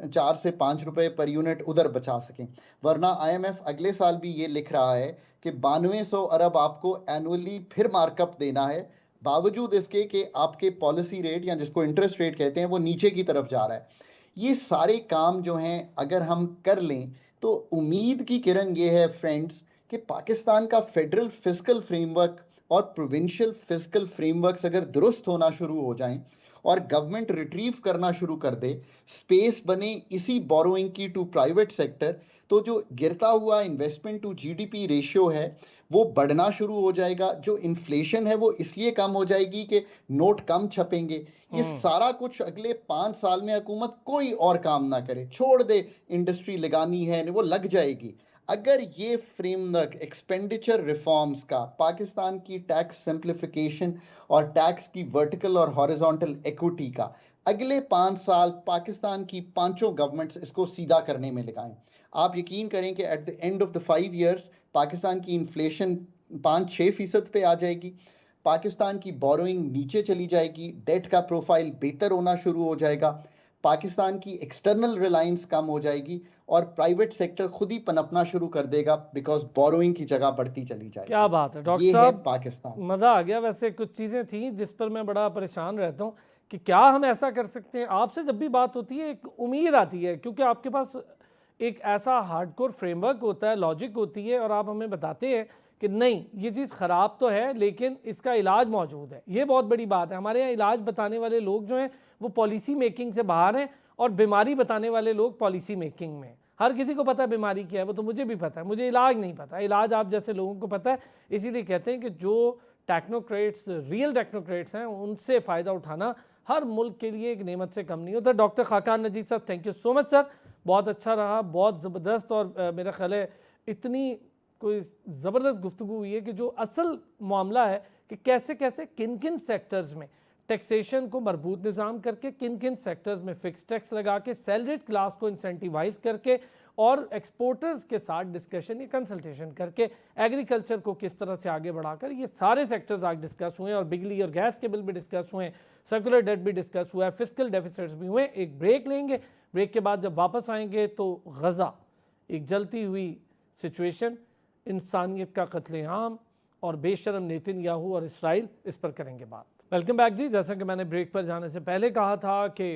4 से 5 रुपए पर यूनिट उधर बचा सकें। वरना आईएमएफ अगले साल भी ये लिख रहा है कि 9200 अरब आपको एनुअली फिर मार्कअप देना है, बावजूद इसके कि आपके पॉलिसी रेट या जिसको इंटरेस्ट रेट कहते हैं वो नीचे की तरफ जा रहा है। ये सारे काम जो हैं अगर हम कर लें तो उम्मीद की किरण ये है फ्रेंड्स कि पाकिस्तान का फेडरल फिस्कल फ्रेमवर्क और प्रोविंशियल फिस्कल फ्रेमवर्क्स अगर दुरुस्त होना शुरू हो जाएं और गवर्नमेंट रिट्रीव करना शुरू कर दे, स्पेस बने इसी बोरोइंग की टू प्राइवेट सेक्टर, तो जो गिरता हुआ इन्वेस्टमेंट टू जीडीपी रेशियो है वो बढ़ना शुरू हो जाएगा। जो इन्फ्लेशन है वो इसलिए कम हो जाएगी कि नोट कम छपेंगे। ये सारा कुछ अगले 5 साल में हुकूमत कोई और काम ना करे, छोड़ दे, इंडस्ट्री लगानी है वो लग जाएगी। अगर ये फ्रेमवर्क एक्सपेंडिचर रिफॉर्म्स का, पाकिस्तान की टैक्स सिंप्लीफिकेशन और टैक्स की वर्टिकल और हॉरिजॉन्टल इक्विटी का अगले 5 साल पाकिस्तान की पांचों गवर्नमेंट्स इसको सीधा करने में लगाएं, आप यकीन करें कि at the end of the 5 years Pakistan की इन्फ्लेशन 5-6% पे आ जाएगी, पाकिस्तान की बोरोइंग नीचे चली जाएगी, डेट का प्रोफाइल बेहतर होना शुरू हो जाएगा, पाकिस्तान की एक्सटर्नल रिलायंस कम हो जाएगी और प्राइवेट सेक्टर खुद ही पनपना शुरू कर देगा बिकॉज बोरोइंग की जगह बढ़ती चली जाएगी। क्या बात है डॉक्टर ये साहब, है पाकिस्तान। मज़ा आ गया। वैसे कुछ चीज़ें थी जिस पर मैं बड़ा परेशान रहता हूँ कि क्या हम ऐसा कर सकते हैं। आपसे जब भी बात होती है एक उम्मीद आती है, क्योंकि आपके पास एक ऐसा हार्डकोर फ्रेमवर्क होता है, लॉजिक होती है, और आप हमें बताते हैं कि नहीं ये चीज़ ख़राब तो है लेकिन इसका इलाज मौजूद है। ये बहुत बड़ी बात है। हमारे यहाँ इलाज बताने वाले लोग जो हैं वो पॉलिसी मेकिंग से बाहर हैं और बीमारी बताने वाले लोग पॉलिसी मेकिंग में। हर किसी को पता है बीमारी क्या है, वो तो मुझे भी पता है, मुझे इलाज नहीं पता। इलाज आप जैसे लोगों को पता है, इसीलिए कहते हैं कि जो टेक्नोक्रेट्स, रियल टेक्नोक्रेट्स हैं, उनसे फ़ायदा उठाना हर मुल्क के लिए एक नेमत से कम नहीं होता। डॉक्टर खाकान नजीब साहब, thank you so much sir, बहुत अच्छा रहा, बहुत ज़बरदस्त। और मेरा ख्याल है इतनी कोई ज़बरदस्त गुफ्तगू हुई है कि जो असल मामला है कि कैसे कैसे किन किन सेक्टर्स में टैक्सेशन को मरबूत निज़ाम करके, किन किन सेक्टर्स में फ़िक्स टैक्स लगा के, सैलरीड क्लास को इंसेंटिवाइज करके और एक्सपोर्टर्स के साथ डिस्कशन या कंसल्टेशन करके एग्रीकल्चर को किस तरह से आगे बढ़ाकर, ये सारे सेक्टर्स आज डिस्कस हुए और बिजली और गैस के बिल भी डिस्कस हुए, सर्कुलर डेट भी डिस्कस हुआ है, फिस्कल डेफिसिट्स भी हुए। एक ब्रेक लेंगे, ब्रेक के बाद जब वापस आएंगे तो गज़ा एक जलती हुई सिचुएशन, इंसानियत का कत्लेआम और बेशरम नेतन्याहू और इसराइल, इस पर करेंगे बात। वेलकम बैक जी। जैसा कि मैंने ब्रेक पर जाने से पहले कहा था कि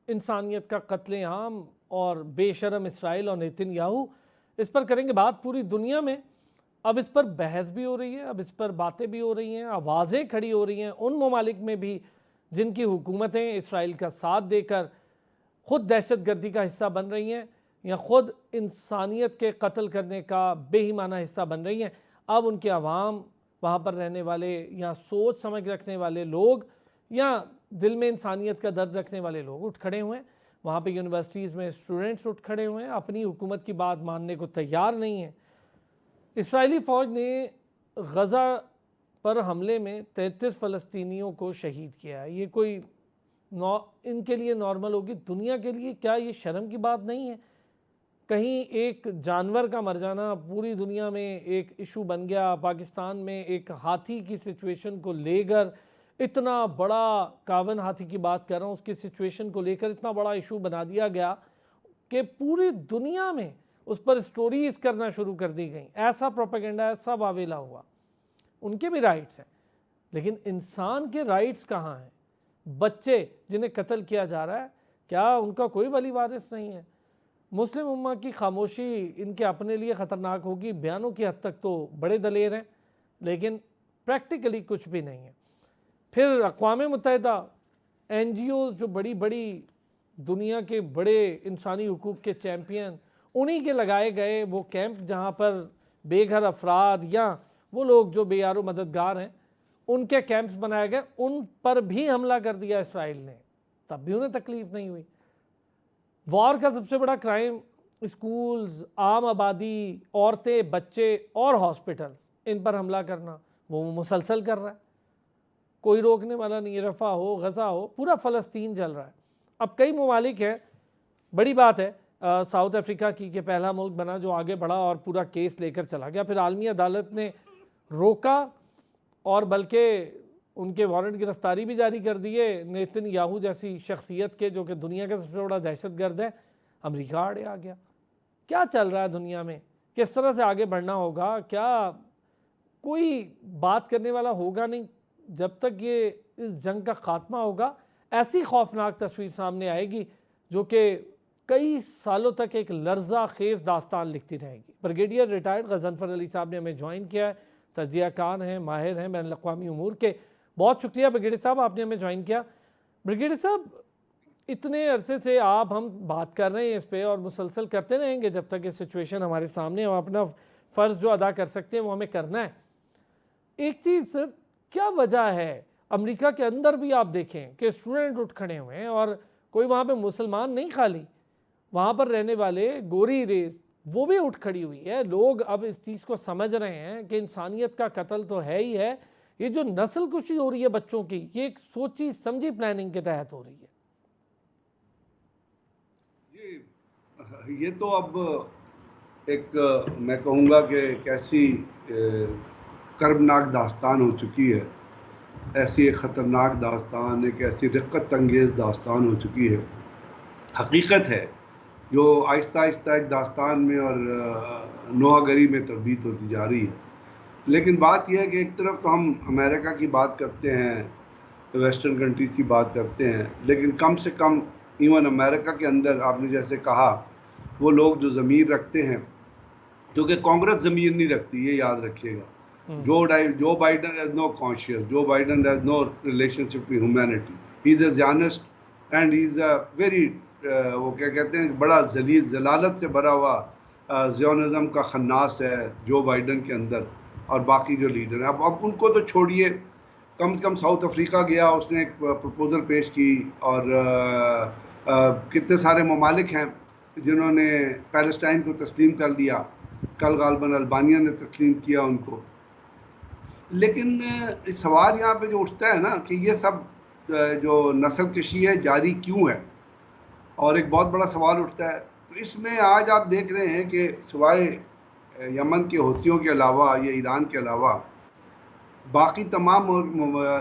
इंसानियत का कत्लेआम और बेशरम इसराइल और नेतन्याहू, इस पर करेंगे बात। पूरी दुनिया में अब इस पर बहस भी हो रही है, अब इस पर बातें भी हो रही हैं, आवाज़ें खड़ी हो रही हैं उन ममालिक में भी जिनकी हुकूमतें इसराइल का साथ देकर ख़ुद दहशतगर्दी का हिस्सा बन रही हैं या ख़ुद इंसानियत के कत्ल करने का बेईमाना हिस्सा बन रही हैं। अब उनके अवाम, वहाँ पर रहने वाले या सोच समझ रखने वाले लोग या दिल में इंसानियत का दर्द रखने वाले लोग उठ खड़े हुए हैं। वहाँ पे यूनिवर्सिटीज़ में स्टूडेंट्स उठ खड़े हुए हैं, अपनी हुकूमत की बात मानने को तैयार नहीं है। इसराइली फ़ौज ने गज़ा पर हमले में 33 फ़लस्तीनियों को शहीद किया है। ये कोई इनके लिए नॉर्मल होगी, दुनिया के लिए क्या ये शर्म की बात नहीं है? कहीं एक जानवर का मर जाना पूरी दुनिया में एक इशू बन गया। पाकिस्तान में एक हाथी की सिचुएशन को लेकर इतना बड़ा, कावन हाथी की बात कर रहा हूँ, उसकी सिचुएशन को लेकर इतना बड़ा इशू बना दिया गया कि पूरी दुनिया में उस पर स्टोरीज करना शुरू कर दी गई। ऐसा प्रोपेगेंडा, ऐसा वावेला हुआ। उनके भी राइट्स हैं, लेकिन इंसान के राइट्स कहाँ हैं? बच्चे जिन्हें कत्ल किया जा रहा है, क्या उनका कोई वली वारिस नहीं है? मुस्लिम उम्मा की खामोशी इनके अपने लिए ख़तरनाक होगी। बयानों की हद तक तो बड़े दलेर हैं, लेकिन प्रैक्टिकली कुछ भी नहीं है। फिर अक़वाम मुत्तहिदा, NGOs जो बड़ी बड़ी दुनिया के बड़े इंसानी हुकूक़ के चैम्पियन, उन्हीं के लगाए गए वो कैंप जहाँ पर बेघर अफराद या वो लोग जो बेयारो मददगार हैं, उनके कैंप्स बनाए गए, उन पर भी हमला कर दिया इसराइल ने, तब भी उन्हें तकलीफ़ नहीं हुई। वॉर का सबसे बड़ा क्राइम स्कूल्स, आम आबादी, औरतें, बच्चे और हॉस्पिटल्स, इन पर हमला करना वो मुसलसल कर रहा है, कोई रोकने वाला नहीं है। रफ़ा हो, गज़ा हो, पूरा फ़लस्तीन जल रहा है। अब कई ममालिक हैं, बड़ी बात है साउथ अफ्रीका की कि पहला मुल्क बना जो आगे बढ़ा और पूरा केस लेकर चला गया। फिर आलमी अदालत ने रोका और बल्कि उनके वारंट गिरफ्तारी भी जारी कर दिए नेतन्याहू जैसी शख्सियत के, जो कि दुनिया का सबसे बड़ा दहशतगर्द है। अमेरिका आड़े आ गया। क्या चल रहा है दुनिया में? किस तरह से आगे बढ़ना होगा? क्या कोई बात करने वाला होगा नहीं जब तक ये इस जंग का खात्मा होगा। ऐसी खौफनाक तस्वीर सामने आएगी जो कि कई सालों तक एक लर्जा खेज दास्तान लिखती रहेगी। ब्रिगेडियर रिटायर्ड गज़नफ़र अली साहब ने हमें ज्वाइन किया है, तजिया कार हैं, माहिर हैं बैनुल अक़वामी उमूर के। बहुत शुक्रिया ब्रिगेडियर साहब, आपने हमें ज्वाइन किया। ब्रिगेडियर साहब, इतने अरसे से हम बात कर रहे हैं इस पर और मुसलसल करते रहेंगे जब तक ये सिचुएशन हमारे सामने, हम अपना फ़र्ज़ जो अदा कर सकते हैं वो हमें करना है। एक चीज़ सर, क्या वजह है अमेरिका के अंदर भी आप देखें कि स्टूडेंट उठ खड़े हुए हैं और कोई वहाँ पे मुसलमान नहीं, खाली वहाँ पर रहने वाले गोरी रेस वो भी उठ खड़ी हुई है। लोग अब इस चीज़ को समझ रहे हैं कि इंसानियत का कत्ल तो है ही है। ये जो नस्ल कुशी हो रही है बच्चों की, ये एक सोची समझी प्लानिंग के तहत हो रही है। ये तो अब एक मैं कहूँगा कि कैसी कर्बनाक दास्तान हो चुकी है, ऐसी एक ख़तरनाक दास्तान, एक ऐसी रिक्कत अंगेज़ दास्तान हो चुकी है। हकीकत है जो आहिस्ता आहिस्ता एक दास्तान में और नोहागरी में तरबीत होती जा रही है। लेकिन बात यह है कि एक तरफ तो हम अमेरिका की बात करते हैं, वेस्टर्न कंट्रीज़ की बात करते हैं, लेकिन कम से कम इवन अमेरिका के अंदर आपने जैसे कहा, वो लोग जो ज़मीर रखते हैं, क्योंकि कांग्रेस ज़मीर नहीं रखती, ये याद रखिएगा। Joe Biden has no conscious, Joe Biden has no relationship with humanity, he is a Zionist and he is a very वो क्या कहते हैं, बड़ा जलालत से भरा हुआ ज़ियोनिज़्म का खन्नास है जो बाइडन के अंदर, और बाकी जो लीडर हैं। अब उनको तो छोड़िए, कम से कम साउथ अफ्रीका गया, उसने एक प्रपोज़ल पेश की, और कितने सारे ममालिक हैं जिन्होंने पैलेस्टाइन को तस्लीम कर लिया। कल गालबन अल्बानिया ने तस्लीम किया उनको। लेकिन सवाल यहाँ पे जो उठता है ना कि ये सब जो नस्ल कशी है जारी क्यों है, और एक बहुत बड़ा सवाल उठता है तो इसमें आज आप देख रहे हैं कि सिवाय यमन के हौथियों के अलावा या ईरान के अलावा बाकी तमाम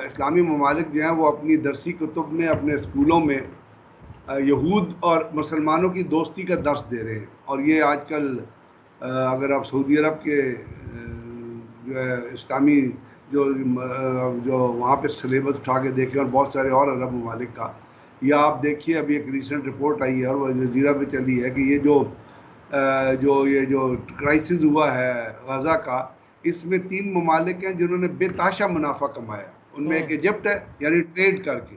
इस्लामी ममालिक जो हैं वो अपनी दरसी कुतुब में, अपने स्कूलों में यहूद और मुसलमानों की दोस्ती का दर्स दे रहे हैं। और ये आजकल अगर आप सऊदी अरब के जो है इस्लामी जो वहाँ पे सिलेबस उठा के देखें और बहुत सारे और अरब ममालिक का, या आप देखिए अभी एक रिसेंट रिपोर्ट आई है और वह जज़ीरा पे चली है कि ये जो क्राइसिस हुआ है गज़ा का, इसमें 3 ममालिक हैं जिन्होंने बेताशा मुनाफा कमाया। उनमें एक इजिप्ट है, यानी ट्रेड करके,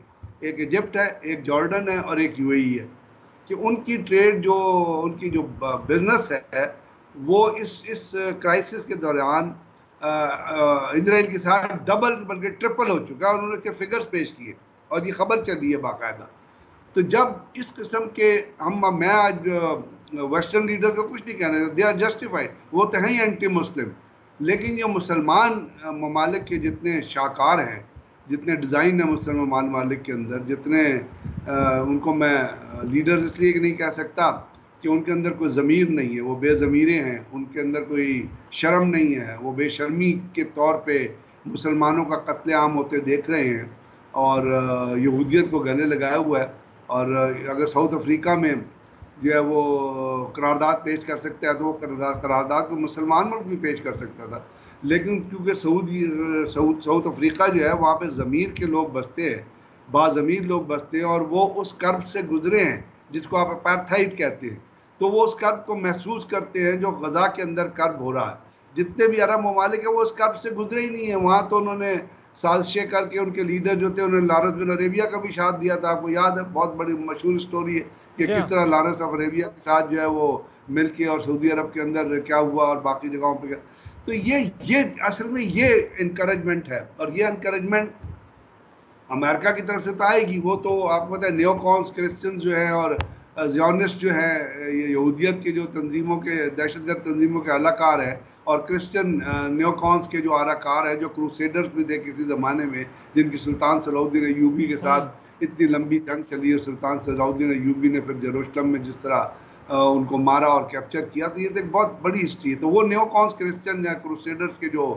एक इजिप्ट है, एक जॉर्डन है और एक यूएई है। कि उनकी ट्रेड उनकी जो बिजनेस है वो इस क्राइसिस के दौरान इजराइल के साथ डबल बल्कि ट्रिपल हो चुका है। उन्होंने के फिगर्स पेश किए और ये खबर चली है बाकायदा। तो जब इस किस्म के मैं आज वेस्टर्न लीडर्स को कुछ नहीं कहना, दे आर जस्टिफाइड, वो तो हैं ही एंटी मुस्लिम, लेकिन जो मुसलमान ममालिक के जितने शाहकार हैं, जितने डिज़ाइन है मुसलमान ममालिक के अंदर, जितने उनको मैं लीडर्स इसलिए नहीं कह सकता कि उनके अंदर कोई ज़मीर नहीं है, वो बेज़मीरे हैं, उनके अंदर कोई शर्म नहीं है, वो बेशर्मी के तौर पे मुसलमानों का कत्लेआम होते देख रहे हैं और यहूदियत को गले लगाया हुआ है। और अगर साउथ अफ्रीका में जो है वो करारदाद पेश कर सकता है तो वो करारदाद को मुसलमान मुल्क भी पेश कर सकता था, लेकिन क्योंकि साउथ अफ्रीका जो है वहाँ पे ज़मीर के लोग बसते हैं, बाज़मीर लोग बसते हैं और वो उस कर्ब से गुजरे हैं जिसको आप अपार्थाइड कहते हैं। तो वो उस कर्ब को महसूस करते हैं जो गज़ा के अंदर कर्ब हो रहा है। जितने भी अरब ममालिक है वो उस कर्ब से गुजरे ही नहीं है। वहाँ तो उन्होंने साजिशें करके, उनके लीडर जो थे, उन्होंने लारस बिन अरेबिया का भी साथ दिया था। आपको याद है, बहुत बड़ी मशहूर स्टोरी है कि किस तरह लारस ऑफ अरेबिया के साथ जो है वो मिल के और सऊदी अरब के अंदर क्या हुआ और बाकी जगहों पर क्या। तो ये असल में ये इनकरेजमेंट है और ये इनकरेजमेंट अमेरिका की तरफ से तो आएगी। वो तो आपको पता है नियोकॉन्स क्रिश्चियन जो हैं और ज़ियोनिस्ट जो हैं, ये यहूदियत के जो तंजीमों के, दहशतगर्द तंजीमों के अलाकार हैं, और क्रिश्चियन नियोकॉन्स के जो आराकार है, जो क्रूसेडर्स भी थे किसी ज़माने में, जिनकी सुल्तान सलाउद्दीन अय्यूबी के साथ इतनी लंबी जंग चली और सुल्तान सलाउद्दीन अय्यूबी ने फिर जेरूशलम में जिस तरह उनको मारा और कैप्चर किया। तो ये तो एक बहुत बड़ी हिस्ट्री है। तो वो नियोकॉन्स क्रिश्चियन या क्रूसेडर्स के जो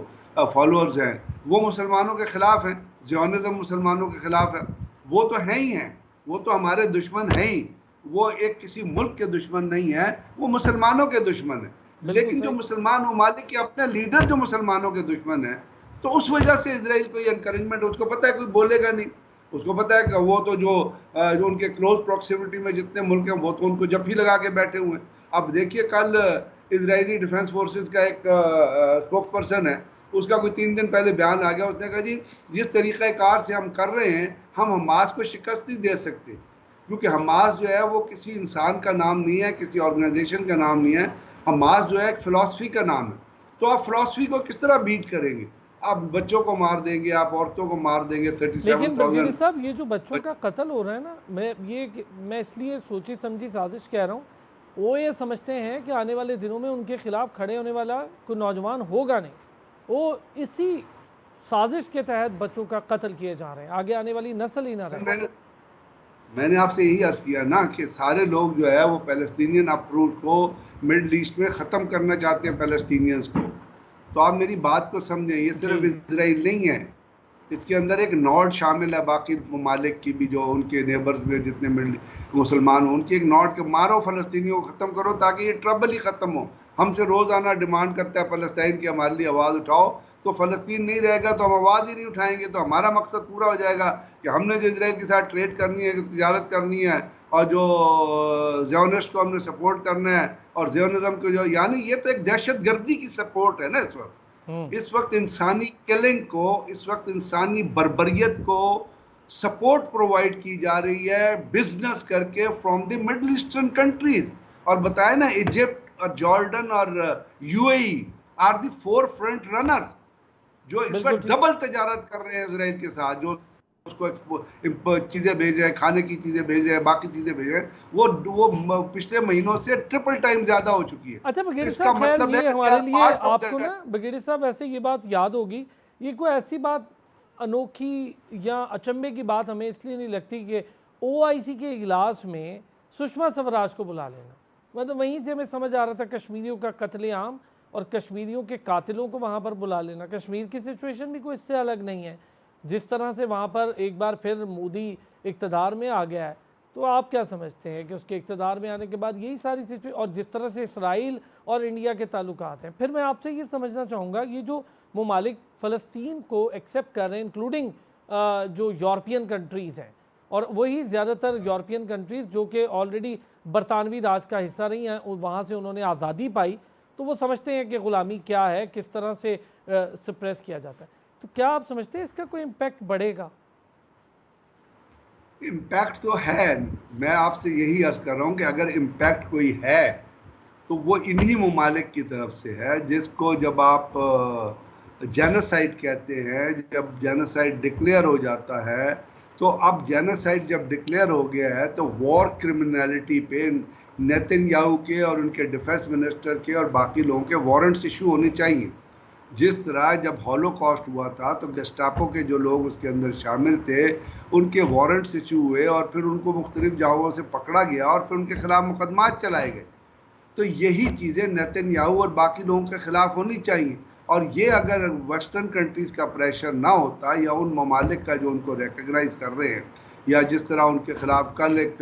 फॉलोअर्स हैं वो मुसलमानों के ख़िलाफ़ हैं, ज़ियोनिज़्म मुसलमानों के ख़िलाफ़ है। वो तो हैं ही हैं, वो तो हमारे दुश्मन हैं ही। वो एक किसी मुल्क के दुश्मन नहीं है, वो मुसलमानों के दुश्मन है। लेकिन जो मुसलमान ममालिक के अपने लीडर जो मुसलमानों के दुश्मन है, तो उस वजह से इजराइल को ये एनकरेजमेंट, उसको पता है कोई बोलेगा नहीं, उसको पता है कि वो तो जो उनके क्लोज प्रॉक्सिमिटी में जितने मुल्क हैं वो तो उनको जफ्फी लगा के बैठे हुए हैं। अब देखिए कल इजरायली डिफेंस फोर्सेस का एक स्पोक्स पर्सन है, उसका कोई 3 दिन पहले बयान आ गया। उसने कहा जी जिस तरीक़ाकार से हम कर रहे हैं हम हमास को शिकस्त नहीं दे सकते, क्योंकि हमास जो है वो किसी इंसान का नाम नहीं है, किसी ऑर्गेनाइजेशन का नाम नहीं है। हमास जो है एक फ़िलासफ़ी का नाम है। तो आप फ़िलासफ़ी को किस तरह बीट करेंगे? आप बच्चों को मार देंगे, आप औरतों को मार देंगे। 37,000। लेकिन बगीरी साहब, ये जो बच्चों का कत्ल हो रहा है ना, मैं इसलिए सोची समझी साजिश कह रहा हूँ। वो ये समझते हैं कि आने वाले दिनों में उनके खिलाफ खड़े होने वाला कोई नौजवान होगा नहीं। वो इसी साजिश के तहत बच्चों का कत्ल किए जा रहे हैं, आगे आने वाली नस्ल ही ना रहे। मैंने आपसे यही अर्ज़ किया ना कि सारे लोग जो है वो पैलेस्टीनियन अप्रोच को मिडल ईस्ट में ख़त्म करना चाहते हैं, पैलेस्टीनियंस को। तो आप मेरी बात को समझें, ये सिर्फ इजराइल नहीं है, इसके अंदर एक नॉर्ड शामिल है, बाकी ममालिक की भी जो उनके नेबर्स में जितने मिडल मुसलमान हो, उनकी एक नॉर्ड के मारो फ़लस्तीनियों को ख़त्म करो ताकि ये ट्रबल ही ख़त्म हो। हमसे रोज़ाना डिमांड करता है फ़लस्तीन की हमारे लिए आवाज़ उठाओ, तो फ़लस्तीन नहीं रहेगा तो हम आवाज़ ही नहीं उठाएंगे, तो हमारा मकसद पूरा हो जाएगा कि हमने जो इजराइल के साथ ट्रेड करनी है, जो तिजारत करनी है, और जो ज़ियोनिस्ट को हमने सपोर्ट करना है, और ज़ियोनिज़्म को जो, यानी ये तो एक दहशत गर्दी की सपोर्ट है ना इस वक्त इंसानी किलिंग को, इस वक्त इंसानी बर्बरियत को सपोर्ट प्रोवाइड की जा रही है बिजनेस करके from the Middle Eastern countries. और बताए ना, इजिप्ट और जॉर्डन और UAE are the forefront runners जो इस वक्त डबल तजारत कर रहे हैं इजराइल के साथ, जो उसको चीज़ें भेज रहे हैं, खाने की चीज़ें भेज रहे हैं, बाकी चीज़ें भेज रहे हैं, वो पिछले महीनों से ट्रिपल टाइम ज़्यादा हो चुकी है। अच्छा बगेड़ी साहब, मतलब ये हमारे लिए आपको ना बगेड़ी साहब ऐसे ये बात याद होगी, ये कोई ऐसी बात अनोखी या अचंभे की बात हमें इसलिए नहीं लगती कि OIC के इजलास में सुषमा स्वराज को बुला लेना। मतलब वहीं से हमें समझ आ रहा था कश्मीरियों का कत्लेआम और कश्मीरियों के कातिलों को वहाँ पर बुला लेना। कश्मीर की सिचुएशन भी कोई इससे अलग नहीं है, जिस तरह से वहाँ पर एक बार फिर मोदी इक़्तिदार में आ गया है। तो आप क्या समझते हैं कि उसके इक़्तिदार में आने के बाद यही सारी सिचुएशन, और जिस तरह से इसराइल और इंडिया के ताल्लुकात हैं, फिर मैं आपसे ये समझना चाहूँगा, ये जो ममालिक फ़लस्तीन को एक्सेप्ट कर रहे हैं, इंक्लूडिंग जो यूरोपियन कंट्रीज़ हैं, और वही ज़्यादातर यूरोपियन कंट्रीज़ जो कि ऑलरेडी बरतानवी राज का हिस्सा रही हैं, वहाँ से उन्होंने आज़ादी पाई, तो वो समझते हैं कि ग़ुलामी क्या है, किस तरह से सप्रेस किया जाता है। तो क्या आप समझते हैं इसका कोई इम्पैक्ट बढ़ेगा? इम्पैक्ट तो है। मैं आपसे यही अर्ज कर रहा हूँ कि अगर इम्पैक्ट कोई है तो वो इन्हीं ममालिक की तरफ से है, जिसको जब आप जेनोसाइड कहते हैं, जब जेनोसाइड डिक्लेयर हो जाता है, तो अब जेनोसाइड जब डिक्लेयर हो गया है तो वॉर क्रिमिनलिटी पे नेतन्याहू के और उनके डिफेंस मिनिस्टर के और बाकी लोगों के वारंट्स इशू होने चाहिए। जिस तरह जब हॉलोकॉस्ट हुआ था तो गेस्टापो के जो लोग उसके अंदर शामिल थे उनके वारंट्स इशू हुए और फिर उनको मुख्तलिफ जगहों से पकड़ा गया और फिर उनके खिलाफ मुकदमात चलाए गए। तो यही चीज़ें नेतन्याहू और बाकी लोगों के खिलाफ होनी चाहिए। और ये अगर वेस्टर्न कंट्रीज़ का प्रेशर ना होता या उन ममालिक का जो उनको रिकग्नाइज कर रहे हैं, या जिस तरह उनके खिलाफ कल एक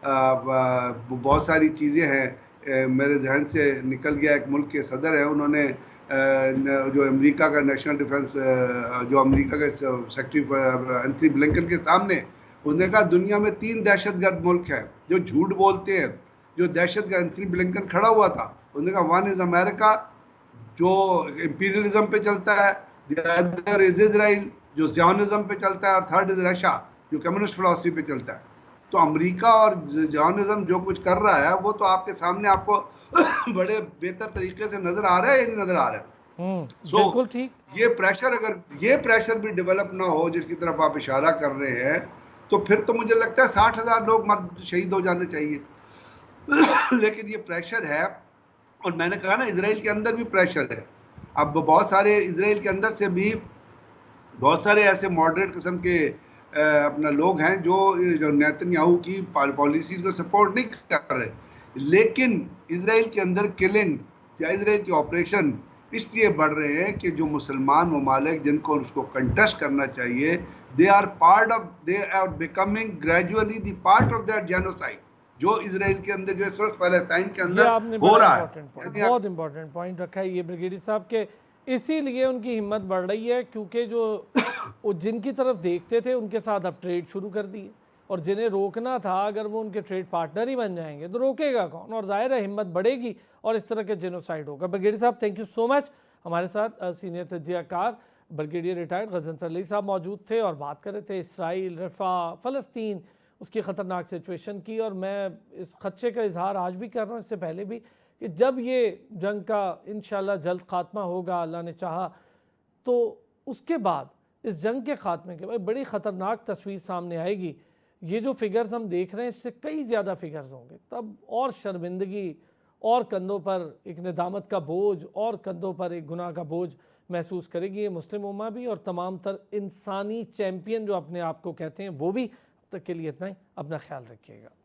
बहुत सारी चीज़ें हैं, मेरे जहन से निकल गया, एक मुल्क के सदर हैं, उन्होंने जो अमेरिका का नेशनल डिफेंस, जो अमेरिका के सेक्रेटरी एंथनी ब्लिंकन के सामने, उसने कहा दुनिया में 3 दहशतगर्द मुल्क हैं जो झूठ बोलते हैं, जो दहशतगर्द। एंथनी ब्लिंकन खड़ा हुआ था, उसने कहा 1 इज़ अमेरिका जो इंपीरियलिज्म पे चलता है, द अदर इज इजराइल जो ज़ियोनिज्म पे चलता है, और 3rd इज रशिया जो कम्युनिस्ट फिलॉसफी पे चलता है। तो अमेरिका और ज़ियोनिज्म जो कुछ कर रहा है वो तो आपके सामने आपको बड़े बेहतर तरीके से नजर आ रहा है या नहीं नजर आ रहा है? बिल्कुल ठीक। ये प्रेशर, अगर ये प्रेशर भी डेवलप ना हो जिसकी तरफ आप इशारा कर रहे हैं, तो फिर तो मुझे लगता है 60,000 लोग शहीद हो जाने चाहिए। लेकिन ये प्रेशर है, और मैंने कहा ना इजराइल के अंदर भी प्रेशर है। अब बहुत सारे इजराइल के अंदर से भी बहुत सारे ऐसे मॉडरेट किस्म के अपना लोग हैं जो नेतन्याहू की पॉलिसीज को सपोर्ट नहीं कर रहे, लेकिन इजराइल के अंदर किलिंग या इजराइल के ऑपरेशन इसलिए बढ़ रहे हैं कि जो मुसलमान ममालिक जिनको उसको कंटेस्ट करना चाहिए, they are becoming gradually the part of that genocide जो इजराइल के अंदर, जो सिर्फ पैलेस्टाइन के अंदर हो रहा है। बहुत इंपॉर्टेंट पॉइंट रखा है ये ब्रिगेडियर साहब के, इसीलिए उनकी हिम्मत बढ़ रही है, क्योंकि जो जिनकी तरफ देखते थे उनके साथ अब ट्रेड शुरू कर दिए, और जिन्हें रोकना था अगर वो उनके ट्रेड पार्टनर ही बन जाएंगे तो रोकेगा कौन? और जाहिर है हिम्मत बढ़ेगी और इस तरह के जेनोसाइड होगा। ब्रिगेडियर साहब थैंक यू सो मच। हमारे साथ सीनियर तजियाकार ब्रिगेडियर रिटायर्ड गजनफर अली साहब मौजूद थे और बात कर रहे थे इसराइल, रफ़ा, फ़लस्तीन, उसकी ख़तरनाक सिचुएशन की। और मैं इस खदशे का इजहार आज भी कर रहा हूँ, इससे पहले भी, कि जब ये जंग का इंशाल्लाह जल्द ख़ात्मा होगा, अल्लाह ने चाहा, तो उसके बाद इस जंग के ख़ात्मे के बाद बड़ी ख़तरनाक तस्वीर सामने आएगी। ये जो फिगर्स हम देख रहे हैं इससे कई ज़्यादा फिगर्स होंगे, तब और शर्मिंदगी, और कंधों पर एक नदामत का बोझ, और कंधों पर एक गुनाह का बोझ महसूस करेगी ये मुस्लिम उम्मा भी, और तमाम तर इंसानी चैम्पियन जो अपने आप को कहते हैं वो भी। तक के लिए इतना ही, अपना ख्याल रखिएगा।